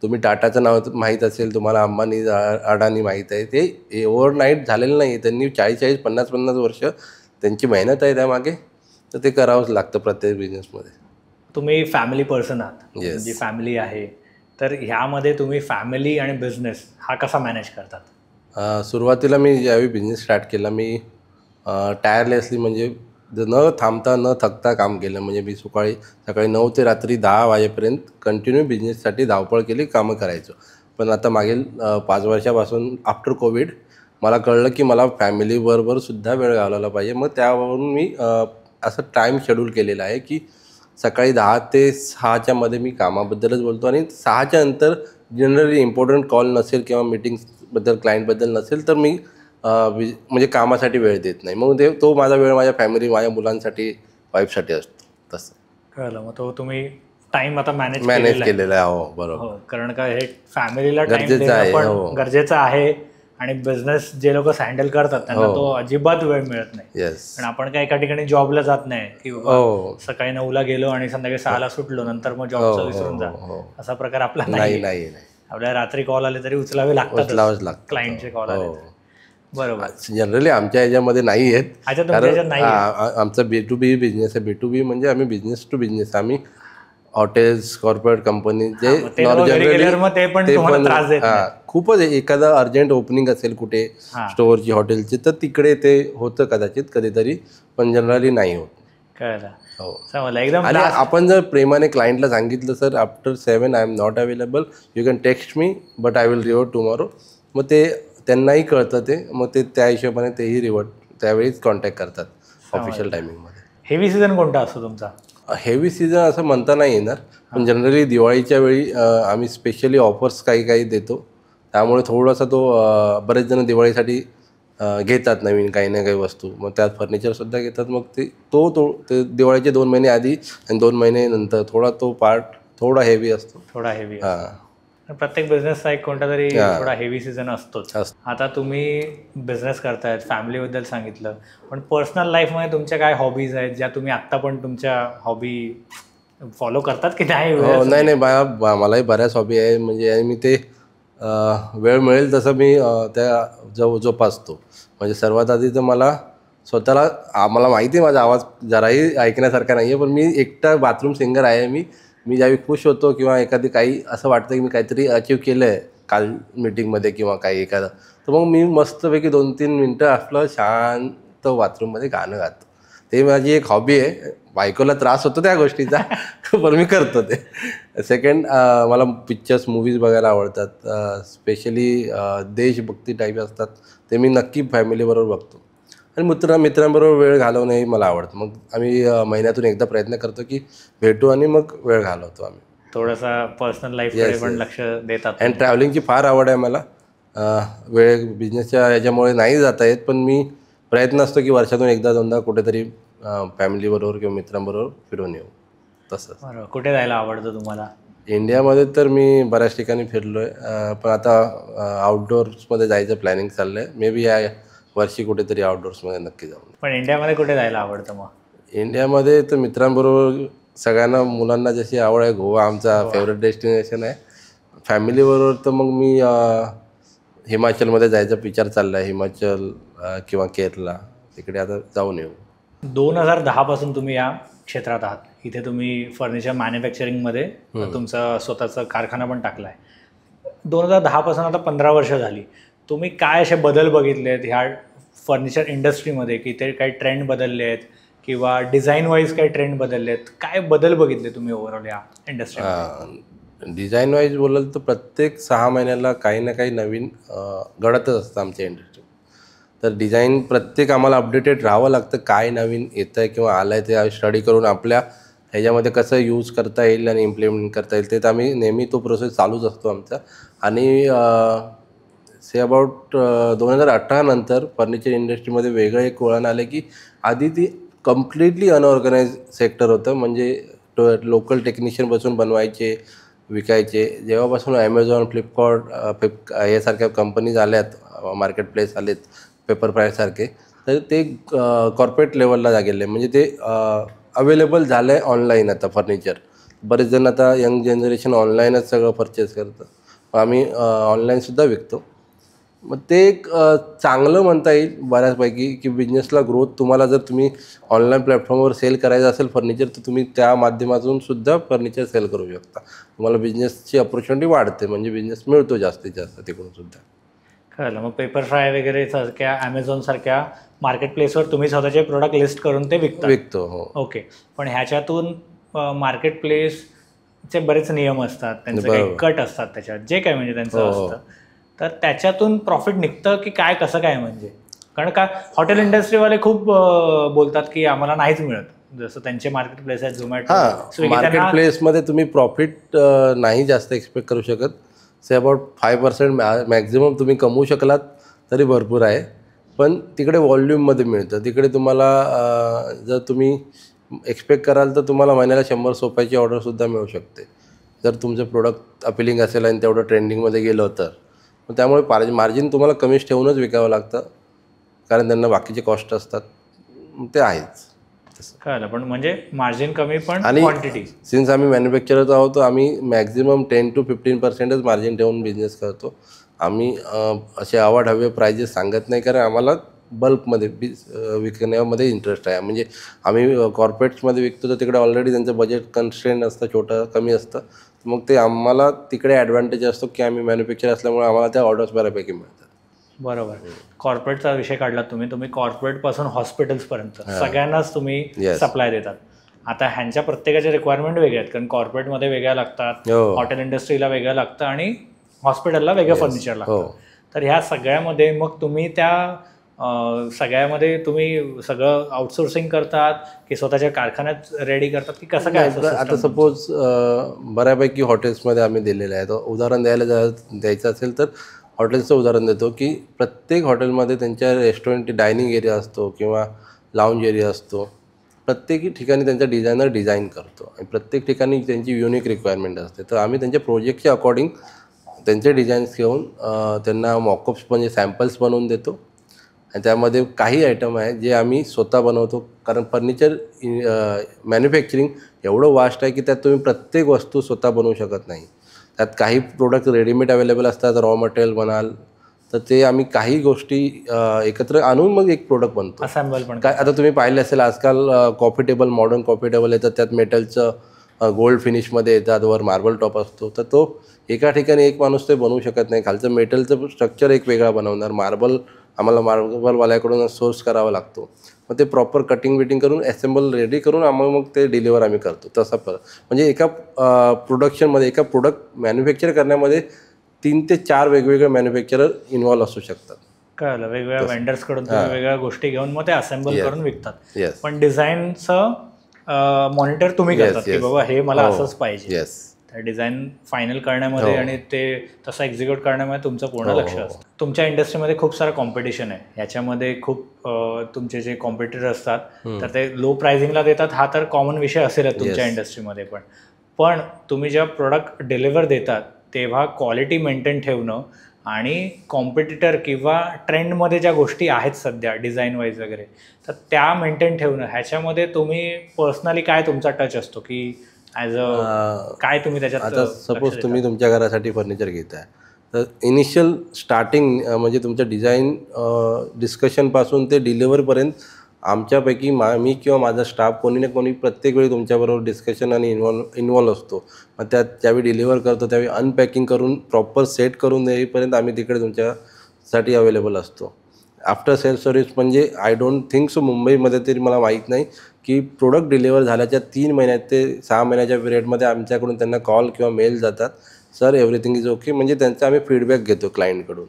तुम्ही टाटाचं नाव माहीत असेल, तुम्हाला अंबानी, अडानी माहीत आहे, ते ओव्हरनाईट झालेलं नाही. त्यांनी 40-40, 50-50 वर्ष त्यांची मेहनत आहे त्यामागे, तर ते करावंच लागतं प्रत्येक बिझनेसमध्ये. तुम्ही फॅमिली पर्सन आहात, म्हणजे फॅमिली आहे, तर ह्यामध्ये तुम्ही फॅमिली आणि बिझनेस हा कसा मॅनेज करतात? सुरुवातीला मी ज्यावेळी बिझनेस स्टार्ट केला, मी टायरलेसली म्हणजे न थांबता न थकता काम केलं. म्हणजे मी सकाळी 9 ते रात्री 10 वाजेपर्यंत कंटिन्यू बिझनेससाठी धावपळ केली, कामं करायचो. पण आता मागील 5 वर्षापासून आफ्टर कोविड मला कळलं की मला फॅमिलीबरोबर सुद्धा वेळ घालवला पाहिजे. मग त्यावरून मी असं टाईम शेड्यूल केलेलं आहे की सकाळी 10 ते 6च्या मध्ये मी कामाबद्दलच बोलतो, आणि 6च्या नंतर जनरली इम्पॉर्टंट कॉल नसेल किंवा मीटिंग्सबद्दल, क्लायंटबद्दल नसेल, तर मी म्हणजे कामासाठी वेळ देत नाही. मग तो माझा वेळ माझ्या फॅमिली, माझ्या मुलांसाठी, वाईफसाठी असतो. तसं कळलं. मग तो तुम्ही टाइम आता मॅनेज केलेला आहे. हो, बरोबर. कारण का हे फॅमिलीला टाइम देणं पण गरजेचं आहे, आणि बिझनेस जे लोक हँडल करतात त्यांना तो अजिबात वेळ मिळत नाही. पण आपण काय एका ठिकाणी जॉबला जात नाही की सकाळी 9ला गेलो आणि संध्याकाळी 6ला सुटलो, नंतर मग जॉबचं विसरून जा, असा प्रकार आपला नाही. आपल्याला रात्री कॉल आले तरी उचलावे लागतात, क्लायंटचे कॉल आले. बरोबर. जनरली आमच्या ह्याच्यामध्ये नाही आहेत, कारण आमचा B2B बिझनेस आहे. B2B म्हणजे आम्ही बिझनेस टू बिझनेस, आम्ही हॉटेल्स, कॉर्पोरेट कंपनी जे खूपच एखादा अर्जंट ओपनिंग असेल कुठे स्टोअरची, हॉटेलची, तर तिकडे ते होतं कदाचित कधीतरी, पण जनरली नाही होत. एकदम. आणि आपण जर प्रेमाने क्लायंटला सांगितलं, sir after 7 I am not available, you can text me but I will revert tomorrow, मग ते त्यांनाही कळतं ते, मग ते त्या हिशोबाने तेही रिव्हर्ट त्यावेळीच कॉन्टॅक्ट करतात ऑफिशियल टायमिंगमध्ये. हेवी सीझन कोणता असतो तुमचा? हेवी सीझन असं म्हणता नाही येणार, पण जनरली दिवाळीच्या वेळी आम्ही स्पेशली ऑफर्स काही देतो, त्यामुळे थोडासा तो बरेच जण दिवाळीसाठी घेतात नवीन काही ना काही वस्तू, मग त्यात फर्निचरसुद्धा घेतात. मग ते दिवाळीचे 2 महिने आधी आणि 2 महिने नंतर तो पार्ट थोडा हेवी असतो. प्रत्येक बिझनेसचा एक कोणता तरी थोडा हेवी सीझन असतोच. आता तुम्ही बिझनेस करतायत, फॅमिलीबद्दल सांगितलं, पण पर्सनल लाईफमध्ये तुमच्या काय हॉबीज आहेत ज्या तुम्ही आत्ता पण तुमच्या हॉबी फॉलो करतात की नाही? नाही, मलाही बऱ्याच हॉबी आहे. म्हणजे मी ते वेळ मिळेल तसं मी त्या जोपासतो. म्हणजे सर्वात आधी तर मला मला माहिती आहे माझा आवाज जराही ऐकण्यासारखा नाही आहे, पण मी एकटा बाथरूम सिंगर आहे. मी ज्यावेळी खुश होतो किंवा एखादी काही असं वाटतं की मी काहीतरी अचीव केलं आहे काल मीटिंगमध्ये किंवा काही एखादं, तर मग मी मस्तपैकी 2-3 मिनटं आपलं शांत बाथरूममध्ये गाणं गातो. ते माझी एक हॉबी आहे. बायकोला त्रास होतो त्या गोष्टीचा, पण मी करतो ते. सेकंड, मला पिक्चर्स, मूवीज बघायला आवडतात. स्पेशली देशभक्ती टाईप असतात ते मी नक्की फॅमिलीबरोबर बघतो. आणि मित्रांबरोबर वेळ घालवणंही मला आवडतं. मग आम्ही महिन्यातून एकदा प्रयत्न करतो की भेटू आणि मग वेळ घालवतो आम्ही. थोडासा पर्सनल लाईफकडे पण लक्ष देतात. अँड ट्रॅव्हलिंगची फार आवड आहे मला. वेळ बिझनेसच्या याच्यामुळे नाही जाता येत, पण मी प्रयत्न असतो की वर्षातून एकदा दोनदा कुठेतरी फॅमिलीबरोबर किंवा मित्रांबरोबर फिरून येऊ. तसंच बरोबर. कुठे जायला आवडतं तुम्हाला? इंडियामध्ये तर मी बऱ्याच ठिकाणी फिरलो आहे, पण आता आउटडोअर्समध्ये जायचं प्लॅनिंग चाललं आहे. मे बी या वर्षी कुठेतरी आउटडोअर्समध्ये नक्की जाऊ. पण इंडियामध्ये कुठे जायला आवडतं मग? इंडियामध्ये तर मित्रांबरोबर सगळ्यांना, मुलांना जशी आवड आहे, गोवा आमचा फेवरेट डेस्टिनेशन आहे. फॅमिलीबरोबर तर मग मी हिमाचलमध्ये जायचा विचार चालला आहे. हिमाचल किंवा केरला, तिकडे आता जाऊन येऊ. 2010 पासून तुम्ही या क्षेत्रात आहात. इथे तुम्ही फर्निचर मॅन्युफॅक्चरिंगमध्ये तुमचा स्वतःचा कारखाना पण टाकला आहे. 2010 पासून आता 15 वर्ष झाली. तुम्ही काय असे बदल बघितलेत ह्या फर्निचर इंडस्ट्रीमध्ये, की ते काही ट्रेंड बदलले आहेत किंवा डिझाईन वाईज काही ट्रेंड बदलले आहेत? काय बदल बघितले तुम्ही ओव्हरऑल या इंडस्ट्रीमध्ये? डिझाईन वाईज बोलाल तर प्रत्येक 6 महिन्याला काही ना काही नवीन घडतच असतं आमच्या इंडस्ट्रीत. तर डिझाईन प्रत्येक आम्हाला अपडेटेड राहावं लागतं. काय नवीन येतं आहे किंवा आलं आहे ते स्टडी करून आपल्या ह्याच्यामध्ये कसं यूज करता येईल आणि इम्प्लिमेंट करता येईल, ते तर आम्ही नेहमी तो प्रोसेस चालूच असतो आमचा. आणि अबाउट 2018 नंतर फर्निचर इंडस्ट्रीमध्ये वेगळं एक वळण आलं की आधी ती कम्प्लिटली अनऑर्गनाइज सेक्टर होतं. म्हणजे लोकल टेक्निशियन बसून बनवायचे, विकायचे. जेव्हापासून ॲमेझॉन, फ्लिपकार्ट यासारख्या कंपनीज आल्यात, मार्केट प्लेस आलेत, पेपर फ्रायसारखे, तर ते कॉर्पोरेट लेवलला गेले. म्हणजे ते अवेलेबल झालं आहे ऑनलाईन आता फर्निचर. बरेच जण आता यंग जनरेशन ऑनलाईनच सगळं परचेस करतं. आम्ही ऑनलाईनसुद्धा विकतो. मग ते एक चांगलं म्हणता येईल बऱ्याचपैकी, की बिझनेसला ग्रोथ तुम्हाला जर तुम्ही ऑनलाईन प्लॅटफॉर्मवर सेल करायचं असेल फर्निचर, तर तुम्ही त्या माध्यमातून सुद्धा फर्निचर सेल करू शकता. तुम्हाला बिझनेसची ऑपॉर्च्युनिटी वाढते, म्हणजे बिझनेस मिळतो जास्तीत जास्त तिकडून सुद्धा. कळलं. मग पेपर फ्राय वगैरे सारख्या ॲमेझॉनसारख्या मार्केट प्लेसवर तुम्ही स्वतःचे प्रोडक्ट लिस्ट करून ते विकतो? हो. ओके. पण ह्याच्यातून मार्केट प्लेसचे बरेच नियम असतात, त्यांचे काही कट असतात त्याच्यात, जे काय म्हणजे त्यांचं असतं. तर त्याच्यातून प्रॉफिट निघतं की काय, कसं काय? म्हणजे कारण का हॉटेल इंडस्ट्रीवाले खूप बोलतात की आम्हाला नाहीच मिळत, जसं त्यांचे मार्केट प्लेस आहेत झोमॅटो, स्विगी. मार्केट प्लेसमध्ये तुम्ही प्रॉफिट नाही जास्त एक्सपेक्ट करू शकत. अबाउट 5% मॅक्झिमम तुम्ही कमवू शकलात तरी भरपूर आहे. पण तिकडे व्हॉल्यूममध्ये मिळतं. तिकडे तुम्हाला जर तुम्ही एक्सपेक्ट कराल तर तुम्हाला महिन्याला 100 सोफ्याची ऑर्डरसुद्धा मिळू शकते, जर तुमचं प्रोडक्ट अपिलिंग असेल आणि तेवढं ट्रेंडिंगमध्ये गेलं तर. त्यामुळे मार्जिन तुम्हाला कमीच ठेवूनच विकावं लागतं, कारण त्यांना बाकीचे कॉस्ट असतात. ते आहेच तसं. कळलं. पण म्हणजे मार्जिन कमी पण आणि क्वांटिटी. सिन्स आम्ही मॅन्युफॅक्चरर आहोत, तर आम्ही मॅक्झिमम 10 to 15% मार्जिन ठेवून बिझनेस करतो. आम्ही असे हवे प्राइजेस सांगत नाही, कारण आम्हाला बल्कमध्ये विकण्यामध्ये इंटरेस्ट आहे. म्हणजे आम्ही कॉर्पोरेट्समध्ये विकतो तर तिकडे ऑलरेडी त्यांचं बजेट कन्स्ट्रेंट असतं, छोटं कमी असतं. मग ते आम्हाला तिकडे ॲडव्हान्टेज असतो की आम्ही मॅन्युफॅक्चर असल्यामुळे आम्हाला त्या ऑर्डर्स बऱ्यापैकी मिळतात. बरोबर. कॉर्पोरेटचा विषय काढला तुम्ही कॉर्पोरेटपासून हॉस्पिटल्सपर्यंत सगळ्यांनाच तुम्ही सप्लाय देतात. आता ह्यांच्या प्रत्येकाच्या रिक्वायरमेंट वेगळ्या आहेत, कारण कॉर्पोरेटमध्ये वेगळ्या लागतात, हॉटेल इंडस्ट्रीला वेगळं लागतं आणि हॉस्पिटलला वेगळं फर्निचर लागतं. तर ह्या सगळ्यामध्ये मग तुम्ही सगळ्यामध्ये तुम्ही सगळं आउटसोर्सिंग करतात की स्वतःच्या कारखान्यात रेडी करतात की कसं काय? आता सपोज बऱ्यापैकी हॉटेल्समध्ये आम्ही दिलेलं आहे. तर उदाहरण द्यायचं असेल तर हॉटेल्सचं उदाहरण देतो की प्रत्येक हॉटेलमध्ये त्यांच्या रेस्टॉरंट डायनिंग एरिया असतो किंवा लाऊंज एरिया असतो. प्रत्येक ठिकाणी त्यांचा डिझायनर डिझाईन करतो आणि प्रत्येक ठिकाणी त्यांची युनिक रिक्वायरमेंट असते. तर आम्ही त्यांच्या प्रोजेक्टच्या अकॉर्डिंग त्यांचे डिझाईन्स घेऊन त्यांना मॉकअप्स म्हणजे सॅम्पल्स बनवून देतो. आणि त्यामध्ये काही आयटम आहे जे आम्ही स्वतः बनवतो, कारण फर्निचर मॅन्युफॅक्चरिंग एवढं वास्ट आहे की त्यात तुम्ही प्रत्येक वस्तू स्वतः बनवू शकत नाही. त्यात काही प्रोडक्ट रेडीमेड अवेलेबल असतात, रॉ मटेरियल बनाल, तर ते आम्ही काही गोष्टी एकत्र आणून मग एक प्रोडक्ट बनतो, असेंबल पण. काय आता तुम्ही पाहिलं असेल आजकाल coffee table, modern coffee table येतात, त्यात मेटलचं गोल्ड फिनिशमध्ये येतात, वर मार्बल टॉप असतो. तर तो एका ठिकाणी एक माणूस ते बनवू शकत नाही. खालचं मेटलचं स्ट्रक्चर एक वेगळा बनवणार, आम्हाला मार्बलवाल्याकडून सोर्स करावा लागतो. मग ते प्रॉपर कटिंग बिटिंग करून असेंबल रेडी करून मग ते डिलिव्हर आम्ही करतो. तसा म्हणजे एका प्रोडक्शनमध्ये, एका प्रोडक्ट मॅन्युफॅक्चर करण्यामध्ये 3 ते 4 वेगवेगळे मॅन्युफॅक्चरर इन्व्हॉल्व असू शकतात. कळलं, वेगवेगळ्या वेंडर्स कडून तुम्ही वेगवेगळ्या गोष्टी घेऊन मग ते असेंबल करून विकतात. येस पण डिझाईनचं मॉनिटर तुम्ही करतात की बाबा हे मला असंच पाहिजे. येस. डिझाईन फायनल करण्यामध्ये आणि ते तसं एक्झिक्यूट करण्यामध्ये तुमचं पूर्ण लक्ष असतं. तुमच्या इंडस्ट्रीमध्ये खूप सारं कॉम्पिटिशन आहे. ह्याच्यामध्ये खूप तुमचे जे कॉम्पिटिटर असतात तर ते लो प्राइसिंगला देतात, हा तर कॉमन विषय असेलच तुमच्या इंडस्ट्रीमध्ये. पण तुम्ही जेव्हा प्रोडक्ट डिलिव्हर देतात तेव्हा क्वालिटी मेंटेन ठेवणं आणि कॉम्पिटिटर किंवा ट्रेंडमध्ये ज्या गोष्टी आहेत सध्या डिझाईन वाईज वगैरे, तर त्या मेंटेन ठेवणं, ह्याच्यामध्ये तुम्ही पर्सनली काय तुमचा टच असतो की ॲज अ काय तुम्ही त्याच्यात? आता सपोज तुम्ही तुमच्या घरासाठी फर्निचर घेताय, तर इनिशियल स्टार्टिंग म्हणजे तुमच्या डिझाईन डिस्कशनपासून ते डिलिव्हरपर्यंत आमच्यापैकी मी किंवा माझा स्टाफ कोणी ना कोणी प्रत्येक वेळी तुमच्याबरोबर डिस्कशन आणि इन्व्हॉल्व असतो. मग त्यात ज्यावेळी डिलिव्हर करतो त्यावेळी अनपॅकिंग करून प्रॉपर सेट करून देईपर्यंत आम्ही तिकडे तुमच्यासाठी अवेलेबल असतो. आफ्टर सेल सर्व्हिस म्हणजे आय डोंट थिंक सो मुंबईमध्ये तरी मला माहीत नाही की प्रोडक्ट डिलिव्हर झाल्याच्या 3 महिन्यात ते 6 महिन्याच्या पिरियडमध्ये आमच्याकडून त्यांना कॉल किंवा मेल जातात, सर एव्हरीथिंग इज ओके. म्हणजे त्यांचा आम्ही फीडबॅक घेतो क्लायंटकडून.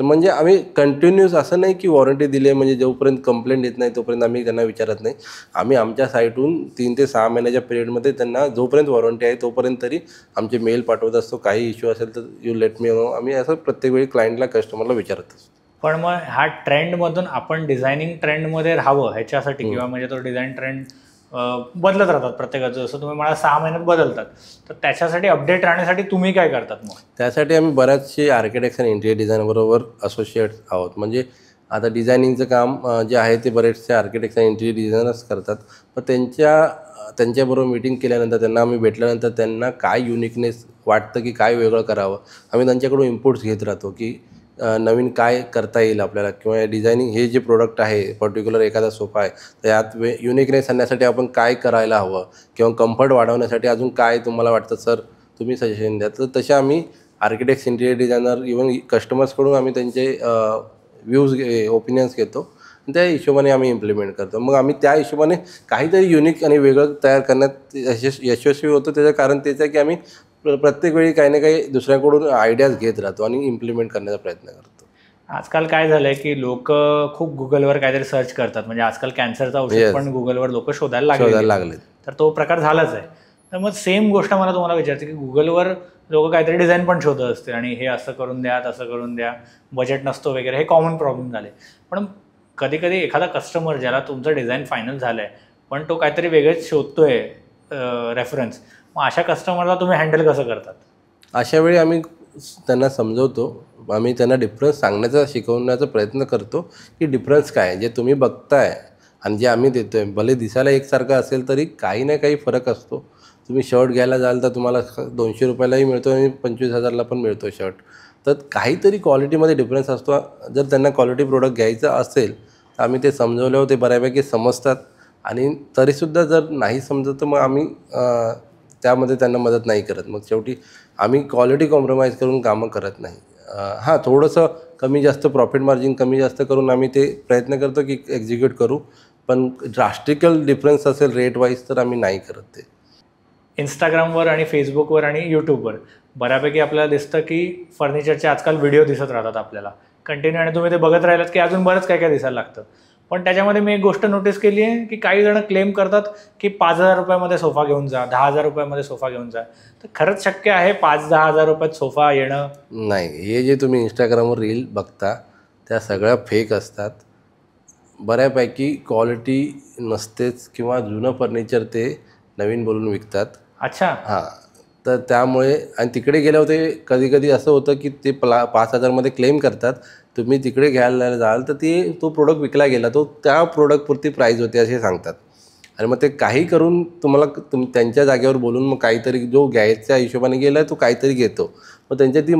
तर म्हणजे आम्ही कंटिन्यूस असं नाही की वॉरंटी दिली आहे म्हणजे जोपर्यंत कंप्लेंट येत नाही तोपर्यंत आम्ही त्यांना विचारत नाही. आम्ही आमच्या साईटहून 3 ते 6 महिन्याच्या पिरियडमध्ये त्यांना जोपर्यंत वॉरंटी आहे तोपर्यंत तरी आमचे मेल पाठवत असतो. काही इश्यू असेल तर यू लेट मी नो. आम्ही असं प्रत्येक वेळी क्लायंटला कस्टमरला विचारत असतो. पण मग ह्या ट्रेंडमधून आपण डिझायनिंग ट्रेंडमध्ये राहावं ह्याच्यासाठी किंवा म्हणजे तो डिझाईन ट्रेंड बदलत राहतात प्रत्येकाचं, जसं तुम्ही मला 6 महिन्यात बदलतात, तर त्याच्यासाठी अपडेट राहण्यासाठी तुम्ही काय करतात? मग त्यासाठी आम्ही बऱ्याचशे आर्किटेक्ट्स आणि इंटिरियर डिझायनबरोबर असोसिएट्स आहोत. म्हणजे आता डिझायनिंगचं काम जे आहे ते बरेचसे आर्किटेक्ट्स आणि इंटिरियर डिझायनर्स करतात. मग त्यांच्याबरोबर मीटिंग केल्यानंतर त्यांना आम्ही भेटल्यानंतर त्यांना काय युनिकनेस वाटतं की काय वेगळं करावं, आम्ही त्यांच्याकडून इनपुट्स घेत राहतो की नवीन काय करता येईल आपल्याला, किंवा डिझायनिंग हे जे प्रोडक्ट आहे पर्टिक्युलर एखादा सोफा आहे तर यात युनिकनेस आणण्यासाठी आपण काय करायला हवं, किंवा कम्फर्ट वाढवण्यासाठी अजून काय तुम्हाला वाटतं सर तुम्ही सजेशन द्या. तर तसे आम्ही आर्किटेक्ट्स, इंटिरियर डिझायनर, इव्हन कस्टमर्सकडून आम्ही त्यांचे व्ह्यूज ओपिनियन्स घेतो. त्या हिशोबाने आम्ही इम्प्लिमेंट करतो. मग आम्ही त्या हिशोबाने काहीतरी युनिक आणि वेगळं तयार करण्यात यशस्वी होतो. त्याचं कारण तेच आहे की आम्ही प्रत्येक वेळी काही ना काही दुसऱ्याकडून आयडियाज घेत राहतो आणि इम्प्लिमेंट करण्याचा प्रयत्न करतो. आजकाल काय झालंय की लोक खूप गुगलवर काहीतरी सर्च करतात. म्हणजे आजकाल कॅन्सरचा औषध पण गुगलवर लोक शोधायला लागले, तर तो प्रकार झालाच आहे. तर मग सेम गोष्ट मला तुम्हाला विचारते की गुगलवर लोक काहीतरी डिझाईन पण शोधत असतील आणि हे असं करून द्या, तसं करून द्या, बजेट नसतो वगैरे, हे कॉमन प्रॉब्लेम झाले. पण कधी कधी एखादा कस्टमर ज्याला तुमचं डिझाईन फायनल झालंय पण तो काहीतरी वेगळेच शोधतोय रेफरन्स, मग अशा कस्टमरला तुम्ही हँडल कसं करतात? अशा वेळी आम्ही त्यांना समजवतो. आम्ही त्यांना डिफरन्स सांगण्याचा, शिकवण्याचा प्रयत्न करतो की डिफरन्स काय आहे. जे तुम्ही बघताय आणि जे आम्ही देतो आहे भले दिसायला एकसारखं असेल तरी काही ना काही फरक असतो. तुम्ही शर्ट घ्यायला जाल तर तुम्हाला 200 रुपयालाही मिळतो आणि 25,000ला पण मिळतो शर्ट. तर काहीतरी क्वालिटीमध्ये डिफरन्स असतो. जर त्यांना क्वालिटी प्रोडक्ट घ्यायचं असेल तर आम्ही ते समजवल्यावर ते बऱ्यापैकी समजतात. आणि तरीसुद्धा जर नाही समजत तर मग आम्ही त्यामध्ये त्यांना मदत नाही करत. मग शेवटी आम्ही क्वालिटी कॉम्प्रोमाइज करून कामं करत नाही. हां, थोडंसं कमी जास्त प्रॉफिट मार्जिन कमी जास्त करून आम्ही ते प्रयत्न करतो की एक्झिक्यूट करू. पण ड्रास्टिकल डिफरन्स असेल रेट वाईज तर आम्ही नाही करत ते. इंस्टाग्रामवर आणि फेसबुकवर आणि यूट्यूबवर बऱ्यापैकी आपल्याला दिसतं की फर्निचरचे आजकाल व्हिडिओ दिसत राहतात आपल्याला कंटिन्यू, आणि तुम्ही ते बघत राहिलात की अजून बरंच काय काय दिसायला लागतं. पण त्याच्यामध्ये मी एक गोष्ट नोटीस केली आहे की काही जण क्लेम करतात की 5,000 रुपयामध्ये सोफा घेऊन जा, 10,000 रुपयामध्ये सोफा घेऊन जा. तर खरंच शक्य आहे 5-10 हजार रुपयात सोफा येणं? नाही, हे जे तुम्ही इंस्टाग्रामवर रील बघता त्या सगळ्या फेक असतात. बऱ्यापैकी क्वालिटी नसतेच किंवा जुनं फर्निचर ते नवीन बोलून विकतात. अच्छा. हां, तर त्यामुळे आणि तिकडे गेल्यावर ते कधी कधी असं होतं की ते 5,000मध्ये क्लेम करतात. तुम्ही तिकडे घ्यायला जाल तर तो प्रोडक्ट विकला गेला, तो त्या प्रोडक्टपुरती प्राईज होते असे सांगतात. आणि मग ते काही करून तुम्हाला त्यांच्या जागेवर बोलून मग काहीतरी जो घ्यायच्या हिशोबाने गेला आहे तो काहीतरी घेतो. मग त्यांच्या ती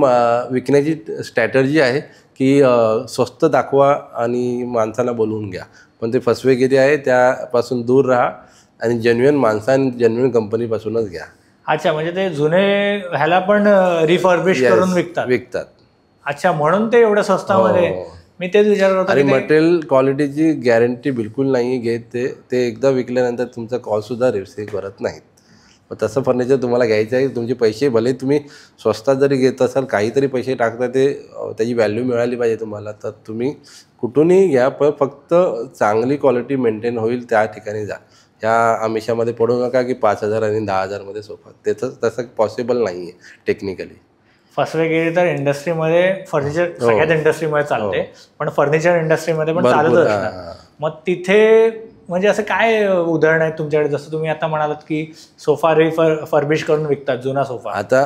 विकण्याची स्ट्रॅटर्जी आहे की स्वस्त दाखवा आणि माणसांना बोलवून घ्या. पण ते फसवेगिरी आहे, त्यापासून दूर राहा आणि जेन्युइन माणसं आणि जेन्युइन कंपनीपासूनच घ्या. अच्छा, म्हणजे ते जुने ह्याला पण रिफर्बिश करून विकतात. अच्छा, म्हणून ते एवढं स्वस्तामध्ये. मी तेच विचारत होतो. आणि मटेरियल क्वालिटीची गॅरंटी बिलकुल नाही घेत ते. एकदा विकल्यानंतर तुमचा कॉलसुद्धा रिसीव्ह करत नाहीत. तसं फर्निचर तुम्हाला घ्यायचं आहे, तुमचे पैसे भले तुम्ही स्वस्तात जरी घेत असाल, काहीतरी पैसे टाकता ते त्याची व्हॅल्यू मिळाली पाहिजे तुम्हाला. तर तुम्ही कुठूनही घ्या, पण फक्त चांगली क्वालिटी मेंटेन होईल त्या ठिकाणी जा. ह्या आमिषामध्ये पडू नका की 5,000 आणि 10,000मध्ये सोफा. त्याचं तसं पॉसिबल नाही आहे टेक्निकली. फसवे गेली तर इंडस्ट्रीमध्ये फर्निचर सगळ्याच इंडस्ट्रीमध्ये चालते, पण फर्निचर इंडस्ट्रीमध्ये पण चालतच असणार. मग तिथे म्हणजे असं काय उदाहरण आहे तुमच्याकडे? जसं तुम्ही आता म्हणालात की सोफा फर्बिश करून विकतात, जुना सोफा. आता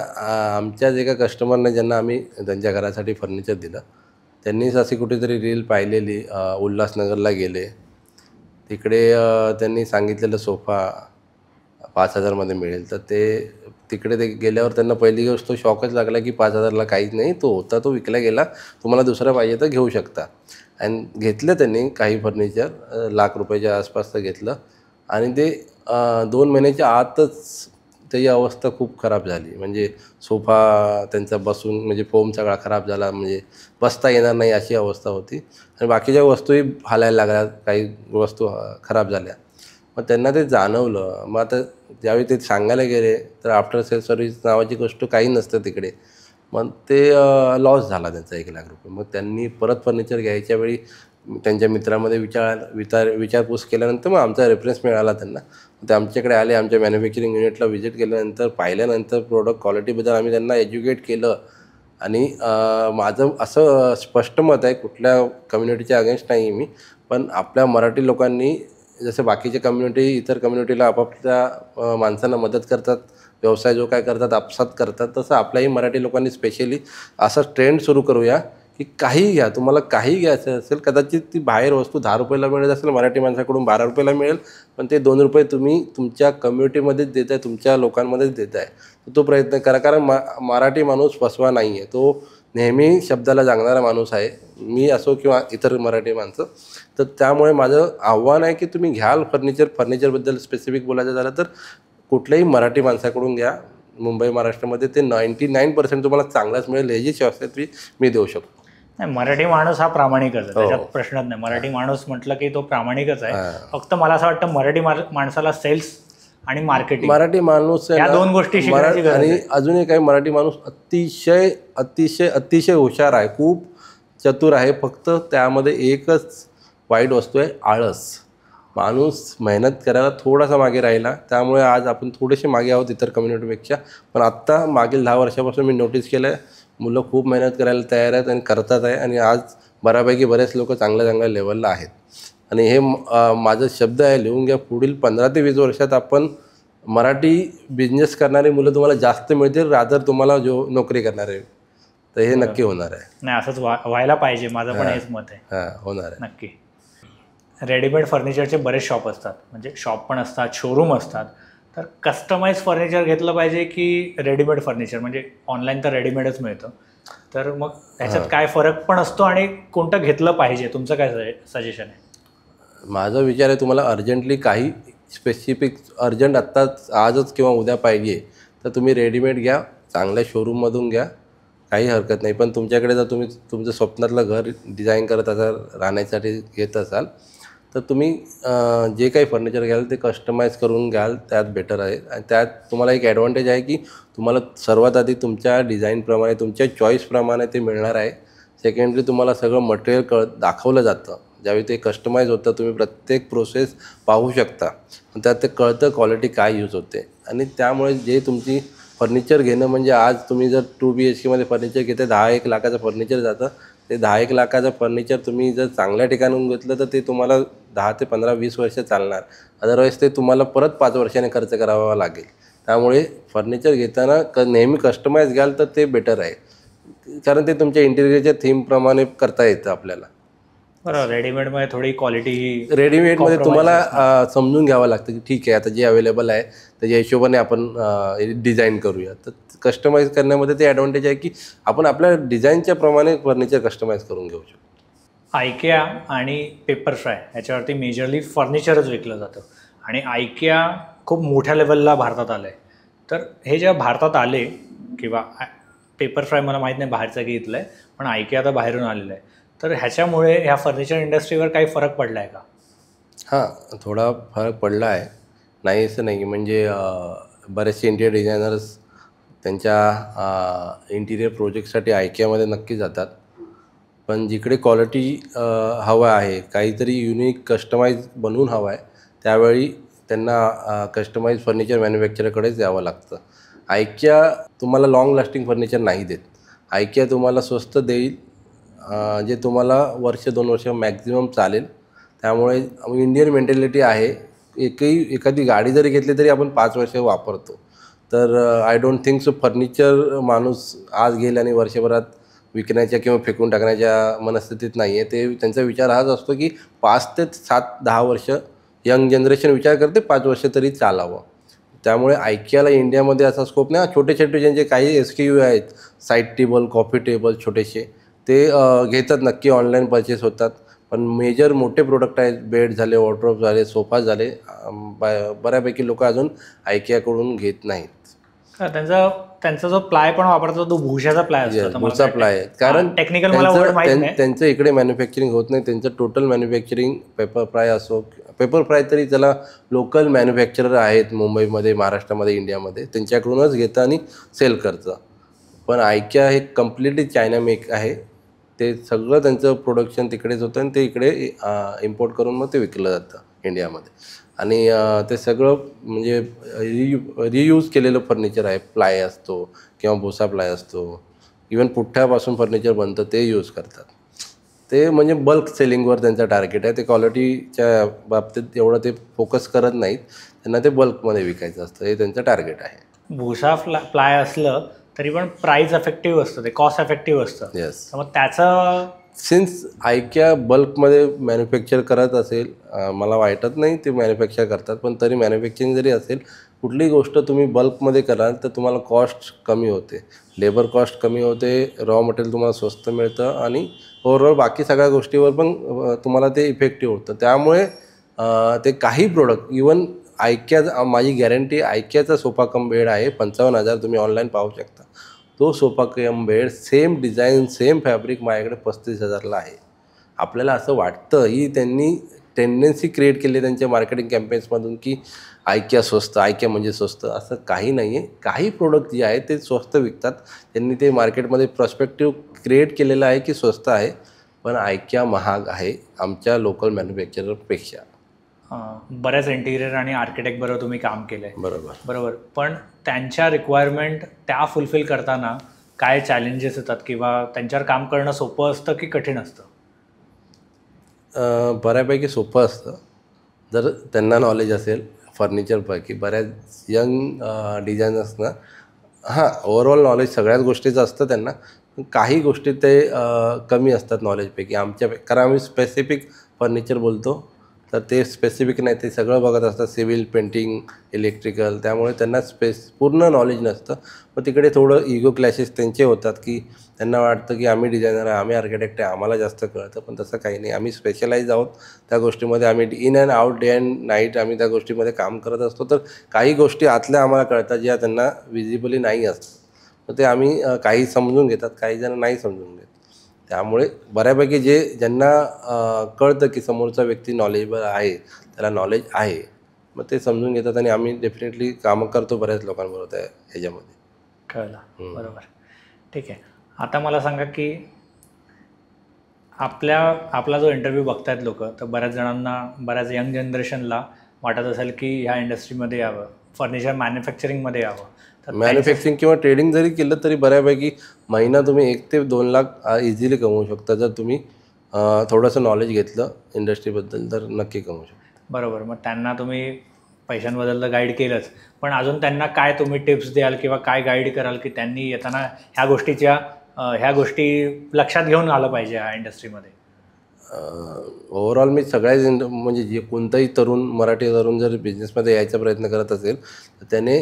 आमच्याच एका कस्टमरने ज्यांना आम्ही त्यांच्या घरासाठी फर्निचर दिलं, त्यांनीच अशी कुठेतरी रील पाहिलेली, उल्हासनगरला गेले, तिकडे त्यांनी सांगितलेलं सोफा 5,000मध्ये मिळेल. तर ते तिकडे ते गेल्यावर त्यांना पहिली गोष्ट शॉकच लागला की 5,000ला काहीच नाही, तो होता तो विकला गेला, तुम्हाला दुसरा पाहिजे तर घेऊ शकता. आणि घेतलं त्यांनी काही फर्निचर, ₹1,00,000च्या आसपासचं घेतलं. आणि ते 2 महिन्याच्या आतच त्याची अवस्था खूप खराब झाली. म्हणजे सोफा त्यांचा बसून म्हणजे फोम सगळा खराब झाला, म्हणजे बसता येणार नाही अशी अवस्था होती. आणि बाकीच्या वस्तूही हालायला लागल्या, काही वस्तू खराब झाल्या. मग त्यांना ते जाणवलं. मग आता ज्यावेळी ते सांगायला गेले तर आफ्टर सेल सर्व्हिस नावाची गोष्ट काही नसतं तिकडे. मग ते लॉस झाला त्यांचा ₹1,00,000. मग त्यांनी परत फर्निचर घ्यायच्या वेळी त्यांच्या मित्रामध्ये विचारपूस केल्यानंतर मग आमचा रेफरन्स मिळाला त्यांना. ते आमच्याकडे आले, आमच्या मॅन्युफॅक्चरिंग युनिटला व्हिजिट केल्यानंतर, पाहिल्यानंतर प्रोडक्ट क्वालिटीबद्दल आम्ही त्यांना एज्युकेट केलं. आणि माझं असं स्पष्ट मत आहे, कुठल्या कम्युनिटीच्या अगेन्स्ट नाही मी, पण आपल्या मराठी लोकांनी जसं बाकीच्या कम्युनिटी इतर कम्युनिटीला आपापल्या माणसांना मदत करतात, व्यवसाय जो काय करतात आपसात करतात, तसं आपल्याही मराठी लोकांनी स्पेशली असा ट्रेंड सुरू करूया की काही घ्या, तुम्हाला काही घ्यायचं असेल, कदाचित ती बाहेर वस्तू ₹10 मिळत असेल, मराठी माणसाकडून ₹12 मिळेल, पण ते ₹2 तुम्ही तुमच्या कम्युनिटीमध्येच देत आहे, तुमच्या लोकांमध्येच देत आहे. तो प्रयत्न करा. कारण मराठी माणूस फसवा नाही आहे, तो नेहमी शब्दाला जागणारा माणूस आहे, मी असो किंवा इतर मराठी माणसं. तर त्यामुळे माझं आव्हान आहे की तुम्ही घ्याल फर्निचरबद्दल स्पेसिफिक बोलायचं झालं तर कुठल्याही मराठी माणसाकडून घ्या. मुंबई महाराष्ट्रामध्ये ते 99% तुम्हाला चांगलाच मिळेल, हे जी शाश्वती मी देऊ शकतो. नाही, मराठी माणूस हा प्रामाणिकच आहे, त्याच्यात प्रश्नच नाही. मराठी माणूस म्हटलं की तो प्रामाणिकच आहे. फक्त मला असं वाटतं मराठी माणसाला सेल्स आणि मार्केटिंग, मराठी माणूस या 2 गोष्टी शिकण्याची गरज आहे. आणि अजूनही काही मराठी माणूस अतिशय अतिशय अतिशय हुशार आहे, खूप चतुर आहे. फक्त त्यामध्ये एकच वाईट वस्तू आहे, आळस. माणूस मेहनत करायला थोडासा मागे राहिला, त्यामुळे आज आपण थोडेसे मागे आहोत इतर कम्युनिटीपेक्षा. पण आत्ता मागील 10 वर्षापासून मी नोटीस केलं आहे, मुलं खूप मेहनत करायला तयार आहेत आणि करतात आहे. आणि आज बऱ्यापैकी बरेच लोक चांगल्या चांगल्या लेवलला आहेत. आणि हे माझं शब्द आहे, लिहून घ्या. पुढील 15 ते 20 वर्षात आपण मराठी बिझनेस करणारी मुलं तुम्हाला जास्त मिळतील, रादर तुम्हाला जो नोकरी करणार आहे. तर हे नक्की होणार आहे. नाही, असंच व्हायला पाहिजे, माझं पण हेच मत आहे. हां, होणार आहे नक्की. रेडीमेड फर्निचरचे बरेच शॉप असतात, म्हणजे शॉप पण असतात, शोरूम असतात. तर कस्टमाइज फर्निचर घेतलं पाहिजे की रेडीमेड फर्निचर? म्हणजे ऑनलाईन तर रेडीमेडच मिळतं, तर मग त्याच्यात काय फरक पण असतो आणि कोणतं घेतलं पाहिजे? तुमचं काय सजेशन आहे? माझा विचार आहे, तुम्हाला अर्जंटली काही स्पेसिफिक अर्जंट आत्ताच आजच किंवा उद्या पाहिजे तर तुम्ही रेडीमेड घ्या, चांगल्या शोरूममधून घ्या, काही हरकत नाही. पण तुमच्याकडे जर तुम्ही तुमचं स्वप्नातलं घर डिझाईन करत असाल, राहण्यासाठी घेत असाल, तर तुम्ही जे काही फर्निचर घ्याल ते कस्टमाइज करून घ्याल, त्यात बेटर आहे. आणि त्यात तुम्हाला एक ॲडव्हान्टेज आहे की तुम्हाला सर्वात आधी तुमच्या डिझाईनप्रमाणे, तुमच्या चॉईसप्रमाणे ते मिळणार आहे. सेकंडली तुम्हाला सगळं मटेरियल दाखवलं जातं. ज्यावेळी ते कस्टमाइज होतं, तुम्ही प्रत्येक प्रोसेस पाहू शकता, त्यात ते कळतं क्वालिटी काय यूज होते. आणि त्यामुळे जे तुमची फर्निचर घेणं म्हणजे, आज तुम्ही जर 2 BHKमध्ये फर्निचर घेते, 10-1 लाखाचं फर्निचर जातं. ते 10-1 लाखाचं फर्निचर तुम्ही जर चांगल्या ठिकाणून घेतलं तर ते तुम्हाला 10 ते 15-20 वर्ष चालणार. अदरवाईज ते तुम्हाला परत 5 वर्षाने खर्च करावा लागेल. त्यामुळे फर्निचर घेताना नेहमी कस्टमाइज घ्याल तर ते बेटर आहे, कारण ते तुमच्या इंटिरियरच्या थीमप्रमाणे करता येतं आपल्याला. बरोबर. रेडीमेडमध्ये थोडी क्वालिटी, रेडीमेडमध्ये तुम्हाला समजून घ्यावं लागतं की ठीक आहे, आता जे अवेलेबल आहे त्याच्या हिशोबाने आपण डिझाईन करूया. तर कस्टमाइज करण्यामध्ये ते ॲडव्हान्टेज आहे की आपण आपल्या डिझाईनच्या प्रमाणे फर्निचर कस्टमाइज करून घेऊ शकतो. आयकिया आणि पेपरफ्राय ह्याच्यावरती मेजरली फर्निचरच विकलं जातं, आणि आयकिया खूप मोठ्या लेवलला भारतात आलं आहे. तर हे जेव्हा भारतात आले, किंवा पेपरफ्राय मला माहीत नाही बाहेरचं घेतलं आहे, पण आयकिया आता बाहेरून आलेलं आहे, तर ह्याच्यामुळे ह्या फर्निचर इंडस्ट्रीवर काही फरक पडला आहे का? हां, थोडा फरक पडला आहे, नाही असं नाही. म्हणजे बरेचसे इंटिरियर डिझायनर्स त्यांच्या इंटिरियर प्रोजेक्टसाठी आयकियामध्ये नक्की जातात. पण जिकडे क्वालिटी हवा आहे, काहीतरी युनिक कस्टमाइज बनवून हवं आहे, त्यावेळी त्यांना कस्टमाइज फर्निचर मॅन्युफॅक्चरकडेच यावं लागतं. आयकिया तुम्हाला लाँग लास्टिंग फर्निचर नाही देत. आयकिया तुम्हाला स्वस्त देईल, जे तुम्हाला वर्ष 2 वर्ष मॅक्झिमम चालेल. त्यामुळे इंडियन मेंटॅलिटी आहे, एखादी गाडी जरी घेतली तरी आपण 5 वर्ष वापरतो. तर I don't think so furniture माणूस आज घेईल आणि वर्षभरात विकण्याच्या किंवा फेकून टाकण्याच्या मनस्थितीत नाही आहे. ते त्यांचा विचार हाच असतो की 5 ते 7-10 वर्ष यंग जनरेशन विचार करते 5 वर्ष तरी चालावं. त्यामुळे आयकियाला इंडियामध्ये असा स्कोप नाही. छोटे छोटे ज्यांचे काही SKU आहेत, साईड टेबल, कॉफी टेबल छोटेसे, ते घेतात नक्की, ऑनलाईन परचेस होतात. पण मेजर मोठे प्रोडक्ट आहेत, बेड झाले, वॉर्डरोब झाले, सोफा झाले, बऱ्यापैकी लोक अजून आयकियाकडून घेत नाहीत. त्यांचा जो प्लाय पण वापरतो तो भुशाचा प्लाय असतो. भुसा प्लाय आहे, कारण टेक्निकल मला वर्ड माहिती नाही. त्यांचं इकडे मॅन्युफॅक्चरिंग होत नाही. त्यांचं टोटल मॅन्युफॅक्चरिंग पेपर फ्राय असो, पेपर फ्राय तरी त्याला लोकल मॅन्युफॅक्चरर आहेत मुंबईमध्ये, महाराष्ट्रामध्ये, इंडियामध्ये, त्यांच्याकडूनच घेतं आणि सेल करतं. पण आयकिया हे कम्प्लिटली चायना मेक आहे. ते सगळं त्यांचं प्रोडक्शन तिकडेच होतं आणि ते इकडे इम्पोर्ट करून मग ते विकलं जातं इंडियामध्ये. आणि ते सगळं म्हणजे रियूज केलेलं फर्निचर आहे. प्लाय असतो किंवा भुसा प्लाय असतो, इवन पुठ्ठ्यापासून फर्निचर बनतं ते यूज करतात. ते म्हणजे बल्क सेलिंगवर त्यांचा टार्गेट आहे. ते क्वालिटीच्या बाबतीत एवढं ते फोकस करत नाहीत. त्यांना ते बल्कमध्ये विकायचं असतं, हे त्यांचं टार्गेट आहे. भुसा प्लाय असलं तरी पण प्राईस इफेक्टिव्ह असतं, ते कॉस्ट इफेक्टिव्ह असतं. येस. मग त्याचं सिन्स आयकिया बल्कमध्ये मॅन्युफॅक्चर करत असेल, मला वाटत नाही ते मॅन्युफॅक्चर करतात, पण तरी मॅन्युफॅक्चरिंग जरी असेल, कुठलीही गोष्ट तुम्ही बल्कमध्ये कराल तर तुम्हाला कॉस्ट कमी होते, लेबर कॉस्ट कमी होते, रॉ मटेरियल तुम्हाला स्वस्त मिळतं आणि ओव्हरऑल बाकी सगळ्या गोष्टीवर पण तुम्हाला ते इफेक्टिव्ह होतं. त्यामुळे ते काही प्रोडक्ट, इवन आयकिया, माझी गॅरंटी, आयकियाचा सोफा कम बेड आहे 55,000, तुम्ही ऑनलाईन पाहू शकता. तो sofa cum bed same design, same fabric माझ्याकडे 35,000ला आहे. आपल्याला असं वाटतं, ही त्यांनी टेंडन्सी क्रिएट केली त्यांच्या मार्केटिंग कॅम्पेन्समधून की आयकिया स्वस्त, आयकिया म्हणजे स्वस्त. असं काही नाही आहे. काही प्रोडक्ट जे आहेत ते स्वस्त विकतात. त्यांनी ते मार्केटमध्ये प्रॉस्पेक्टिव्ह क्रिएट केलेलं आहे की स्वस्त आहे, पण आयकिया महाग आहे आमच्या लोकल मॅन्युफॅक्चररपेक्षा. बऱ्याच इंटिरियर आणि आर्किटेक्ट बरोबर तुम्ही काम केलं आहे. बरोबर. पण त्यांच्या रिक्वायरमेंट त्या फुलफिल करताना काय चॅलेंजेस येतात किंवा त्यांच्यावर काम करणं सोपं असतं की कठीण असतं? बऱ्यापैकी सोपं असतं जर त्यांना नॉलेज असेल फर्निचरपैकी. बऱ्याच यंग डिझायनर्सना ओव्हरऑल नॉलेज सगळ्याच गोष्टीचं असतं त्यांना, काही गोष्टी ते कमी असतात नॉलेजपैकी कारण आम्ही स्पेसिफिक फर्निचर बोलतो, तर ते स्पेसिफिक नाही, ते सगळं बघत असतात, सिव्हिल, पेंटिंग, इलेक्ट्रिकल. त्यामुळे त्यांना पूर्ण नॉलेज नसतं. मग तिकडे थोडं इगो क्लॅशेस त्यांचे होतात की त्यांना वाटतं की आम्ही डिझायनर आहे, आम्ही आर्किटेक्ट आहे, आम्हाला जास्त कळतं. पण तसं काही नाही. आम्ही स्पेशलाइज आहोत त्या गोष्टीमध्ये. आम्ही in and out, day and night आम्ही त्या गोष्टीमध्ये काम करत असतो. तर काही गोष्टी आतल्या आम्हाला कळतात ज्या त्यांना विजिबली नाही असतात. तर ते आम्ही काही समजून घेतात, काही जण नाही समजून घेत. त्यामुळे बऱ्यापैकी ज्यांना कळतं की समोरचा व्यक्ती नॉलेजेबल आहे, त्याला नॉलेज आहे, मग ते समजून घेतात आणि आम्ही डेफिनेटली कामं करतो बऱ्याच लोकांबरोबर ह्याच्यामध्ये. कळलं. बरोबर. ठीक आहे. आता मला सांगा की आपला जो इंटरव्ह्यू बघतायत लोक, तर बऱ्याच जणांना, बऱ्याच यंग जनरेशनला वाटत असेल की ह्या इंडस्ट्रीमध्ये यावं, फर्निचर मॅन्युफॅक्चरिंगमध्ये यावं. तर मॅन्युफॅक्चरिंग किंवा ट्रेडिंग जरी केलं तरी बऱ्यापैकी महिना तुम्ही 1 ते 2 लाख इझिली कमवू शकता. जर तुम्ही थोडंसं नॉलेज घेतलं इंडस्ट्रीबद्दल तर नक्की कमवू शकता. बरोबर. मग त्यांना तुम्ही पैशांबद्दल तर गाईड केलंच, पण अजून त्यांना काय तुम्ही टिप्स द्याल किंवा काय गाईड कराल की त्यांनी येताना ह्या गोष्टी लक्षात घेऊन आलं पाहिजे ह्या इंडस्ट्रीमध्ये? ओव्हरऑल मी सगळ्याच म्हणजे जे कोणताही तरुण, मराठी तरुण जर बिझनेसमध्ये यायचा प्रयत्न करत असेल तर त्याने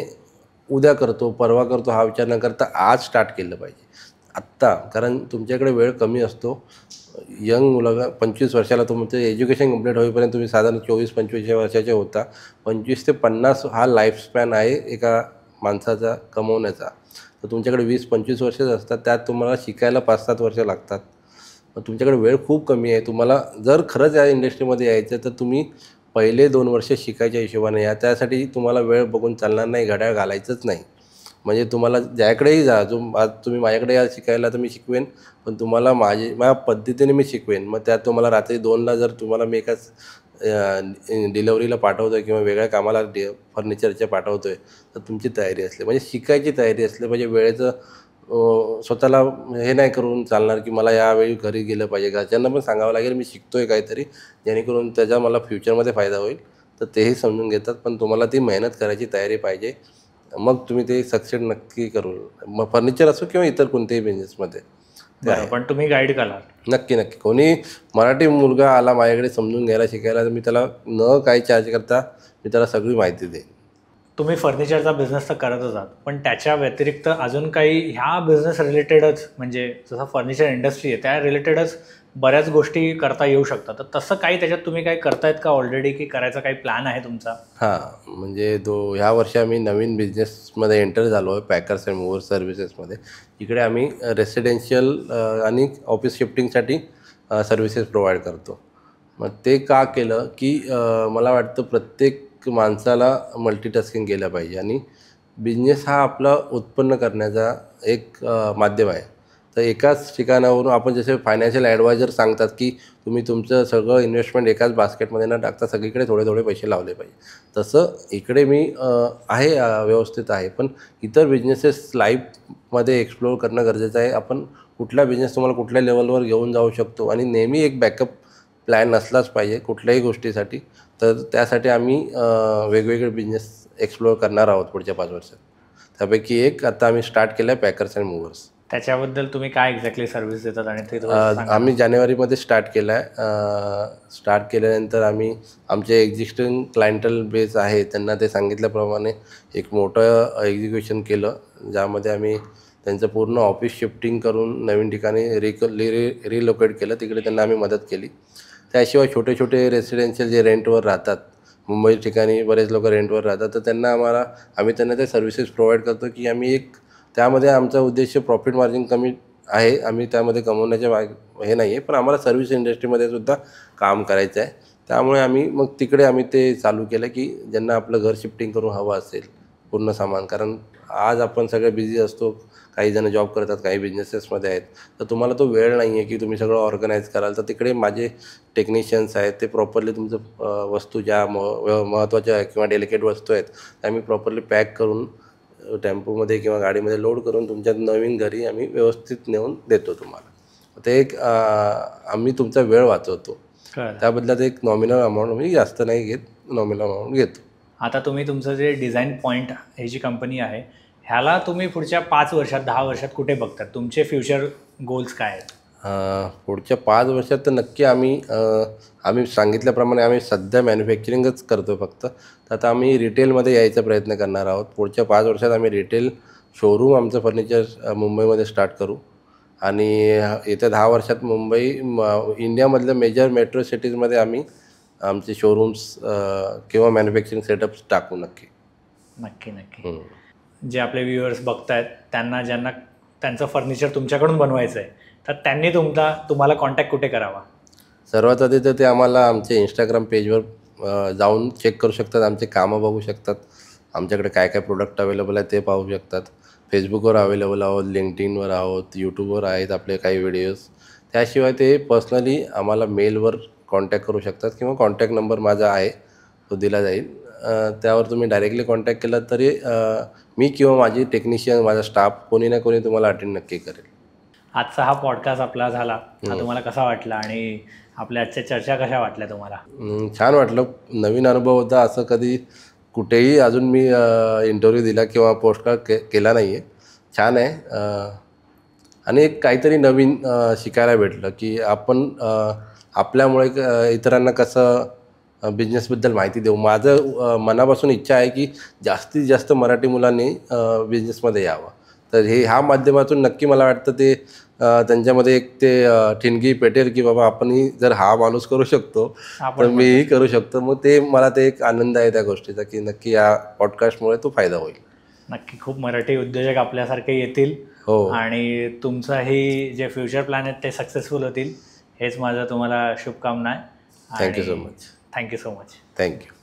उद्या करतो, परवा करतो हा विचार न करता आज स्टार्ट केलं पाहिजे आत्ता. कारण तुमच्याकडे वेळ कमी असतो. यंग मुलं 25 वर्षाला तुमचं एज्युकेशन कंप्लीट होईपर्यंत तुम्ही साधारण 24-25 वर्षाचे होता. 25 ते 50 हा लाईफस्पॅन आहे एका माणसाचा कमवण्याचा. तर तुमच्याकडे 20-25 वर्षच असतात, त्यात तुम्हाला शिकायला 5-7 वर्ष लागतात. मग तुमच्याकडे वेळ खूप कमी आहे. तुम्हाला जर खरंच या इंडस्ट्रीमध्ये यायचं तर तुम्ही पहिले 2 वर्ष शिकायच्या हिशोबाने या. त्यासाठी तुम्हाला वेळ बघून चालणार नाही, घड्याळ घालायचंच नाही. म्हणजे तुम्हाला ज्याकडेही जा, आज तुम्ही माझ्याकडे या शिकायला तर मी शिकवेन, पण तुम्हाला माझ्या पद्धतीने मी शिकवेन. मग त्यात तुम्हाला रात्री 2ला जर तुम्हाला मी एकाच डिलेवरीला पाठवतो आहे किंवा वेगळ्या कामाला फर्निचरच्या पाठवतो आहे, तर तुमची तयारी असली म्हणजे शिकायची तयारी असली म्हणजे वेळेचं स्वतःला हे नाही करून चालणार की मला यावेळी घरी गेलं पाहिजे. घरच्यांना पण सांगावं लागेल मी शिकतो आहे काहीतरी, जेणेकरून त्याचा मला फ्युचरमध्ये फायदा होईल. तर तेही समजून घेतात, पण तुम्हाला ती मेहनत करायची तयारी पाहिजे. मग तुम्ही ते सक्सेस नक्की करू. मग फर्निचर असो किंवा इतर कोणत्याही बिझनेसमध्ये. पण तुम्ही गाईड कराल. नक्की नक्की. कोणी मराठी मुलगा आला माझ्याकडे समजून घ्यायला शिकायला, तर मी त्याला न काही चार्ज करता मी त्याला सगळी माहिती देईन. तुम्ही फर्निचरचा बिझनेस तर करतच आहात, पण त्याच्या व्यतिरिक्त अजून काही ह्या बिझनेस रिलेटेडच, म्हणजे जसं फर्निचर इंडस्ट्री आहे त्या रिलेटेडच बऱ्याच गोष्टी करता येऊ शकतात. तर तसं काही त्याच्यात तुम्ही काही करतायत का ऑलरेडी, की करायचा काही प्लॅन आहे तुमचा? म्हणजे ह्या वर्षी आम्ही नवीन बिझनेसमध्ये एंटर झालो आहे, पॅकर्स अँड मूव्हर्स सर्व्हिसेसमध्ये. इकडे आम्ही रेसिडेन्शियल आणि ऑफिस शिफ्टिंगसाठी सर्व्हिसेस प्रोव्हाइड करतो. मग ते का केलं की मला वाटतं प्रत्येक माणसाला मल्टीटास्किंग केलं पाहिजे आणि बिझनेस हा आपला उत्पन्न करण्याचा एक माध्यम आहे. तर एकाच ठिकाणावरून आपण जसे फायनान्शियल ॲडवायझर सांगतात की तुम्ही तुमचं सगळं इन्व्हेस्टमेंट एकाच बास्केटमध्ये न टाकता सगळीकडे थोडे थोडे पैसे लावले पाहिजे, तसं इकडे मी आहे व्यवस्थित आहे. पण इतर बिझनेसेस लाईफमध्ये एक्सप्लोअर करणं गरजेचं आहे. आपण कुठला बिझनेस तुम्हाला कुठल्या लेवलवर घेऊन जाऊ शकतो आणि नेहमी एक बॅकअप प्लॅन नसलाच पाहिजे कुठल्याही गोष्टीसाठी. तर त्यासाठी आम्ही वेगवेगळे बिझनेस एक्सप्लोअर करणार आहोत पुढच्या 5 वर्षात. त्यापैकी एक आता आम्ही स्टार्ट केलं आहे पॅकर्स अँड मूव्हर्स. त्याच्याबद्दल तुम्ही काय एक्झॅक्टली सर्व्हिस देतात आणि ते आम्ही जानेवारीमध्ये स्टार्ट केलं आहे. स्टार्ट केल्यानंतर आम्ही आमचे एक्झिस्टिंग क्लायंटल बेस आहे त्यांना ते सांगितल्याप्रमाणे एक मोठं एक्झिक्युशन केलं, ज्यामध्ये आम्ही त्यांचं पूर्ण ऑफिस शिफ्टिंग करून नवीन ठिकाणी रिलोकेट केलं. तिकडे त्यांना आम्ही मदत केली. त्याशिवाय छोटे छोटे रेसिडेन्शियल जे रेंटवर राहतात, मुंबई ठिकाणी बरेच लोक रेंटवर राहतात, तर आम्ही त्यांना ते सर्व्हिसेस प्रोव्हाइड करतो की आम्ही त्यामध्ये आमचा उद्देश प्रॉफिट मार्जिन कमी आहे, आम्ही त्यामध्ये कमवण्याचे हे नाही आहे, पण आम्हाला सर्व्हिस इंडस्ट्रीमध्ये सुद्धा काम करायचं आहे. त्यामुळे आम्ही तिकडे आम्ही ते चालू केलं की ज्यांना आपलं घर शिफ्टिंग करून हवं असेल पूर्ण सामान, कारण आज आपण सगळे बिझी असतो, काही जण जॉब करतात, काही बिझनेसेसमध्ये आहेत, तर तुम्हाला तो वेळ नाही आहे की तुम्ही सगळं ऑर्गनाईज कराल. तर तिकडे माझे टेक्निशियन्स आहेत, ते प्रॉपरली तुमचं वस्तू ज्या महत्त्वाच्या किंवा डेलिकेट वस्तू आहेत त्या आम्ही प्रॉपरली पॅक करून टेम्पोमध्ये किंवा गाडीमध्ये लोड करून तुमच्या नवीन घरी आम्ही व्यवस्थित नेऊन देतो तुम्हाला. ते आम्ही तुमचा वेळ वाचवतो. त्याबद्दल एक नॉमिनल अमाऊंट, म्हणजे जास्त नाही घेत, नॉमिनल अमाऊंट घेतो. आता तुम्ही तुमचं जे डिझाईन पॉईंट ही जी कंपनी आहे, ह्याला तुम्ही पुढच्या 5 वर्षात 10 वर्षात कुठे बघतात? तुमचे फ्युचर गोल्स काय आहेत? पुढच्या 5 वर्षात तर नक्की आम्ही सांगितल्याप्रमाणे आम्ही सध्या मॅन्युफॅक्चरिंगच करतो फक्त. तर आता आम्ही रिटेलमध्ये यायचा प्रयत्न करणार आहोत. पुढच्या 5 वर्षात आम्ही रिटेल शोरूम आमचं फर्निचर मुंबईमध्ये स्टार्ट करू आणि येत्या 10 वर्षात इंडियामधल्या मेजर मेट्रो सिटीजमध्ये आम्ही आमचे शोरूम्स किंवा मॅन्युफॅक्चरिंग सेटअप्स टाकू. नक्की नक्की नक्की. जे आपले व्ह्युअर्स बघतायत ज्यांना त्यांचं फर्निचर तुमच्याकडून बनवायचं आहे, तर त्यांनी तुम्हाला कॉन्टॅक्ट कुठे करावा? सर्वात आधी तर ते आम्हाला आमच्या इंस्टाग्राम पेजवर जाऊन चेक करू शकतात, आमचे कामं बघू शकतात, आमच्याकडे काय काय प्रोडक्ट अवेलेबल आहे ते पाहू शकतात. फेसबुकवर अवेलेबल आहोत, लिंक्डइनवर आहोत, यूट्यूबवर आहेत आपले काही व्हिडिओज. त्याशिवाय ते पर्सनली आम्हाला मेलवर कॉन्टॅक्ट करू शकतात किंवा कॉन्टॅक्ट नंबर माझा आहे तो दिला जाईल. त्यावर तुम्ही डायरेक्टली कॉन्टॅक्ट केला तरी मी किंवा माझी टेक्निशियन, माझा स्टाफ कोणी ना कोणी तुम्हाला अटेंड नक्की करेल. आजचा हा पॉडकास्ट आपला झाला, हा तुम्हाला कसा वाटला आणि आपल्या आजच्या चर्चा कशा वाटल्या तुम्हाला? छान वाटलं, नवीन अनुभव होता. असं कधी कुठेही अजून मी इंटरव्ह्यू दिला किंवा पोस्टकार्ड केला नाही आहे. छान आहे आणि एक काहीतरी नवीन शिकायला भेटलं की आपण आपल्यामुळे इतरांना कसं बिझनेसबद्दल माहिती देऊ. माझं मनापासून इच्छा आहे की जास्तीत जास्त मराठी मुलांनी बिझनेसमध्ये यावं. तर ह्या माध्यमातून नक्की मला वाटतं ते त्यांच्यामध्ये एक ते ठिणगी पेटेल की बाबा आपणही जर हा माणूस करू शकतो तर मीही करू शकतो. मग मला एक आनंद आहे त्या गोष्टीचा की नक्की या पॉडकास्टमुळे तो फायदा होईल. नक्की खूप मराठी उद्योजक आपल्यासारखे येतील. हो, आणि तुमचाही जे फ्युचर प्लॅन आहेत ते सक्सेसफुल होतील, हेच माझं तुम्हाला शुभकामना आहे. Thank you so much. Thank you so much. Thank you.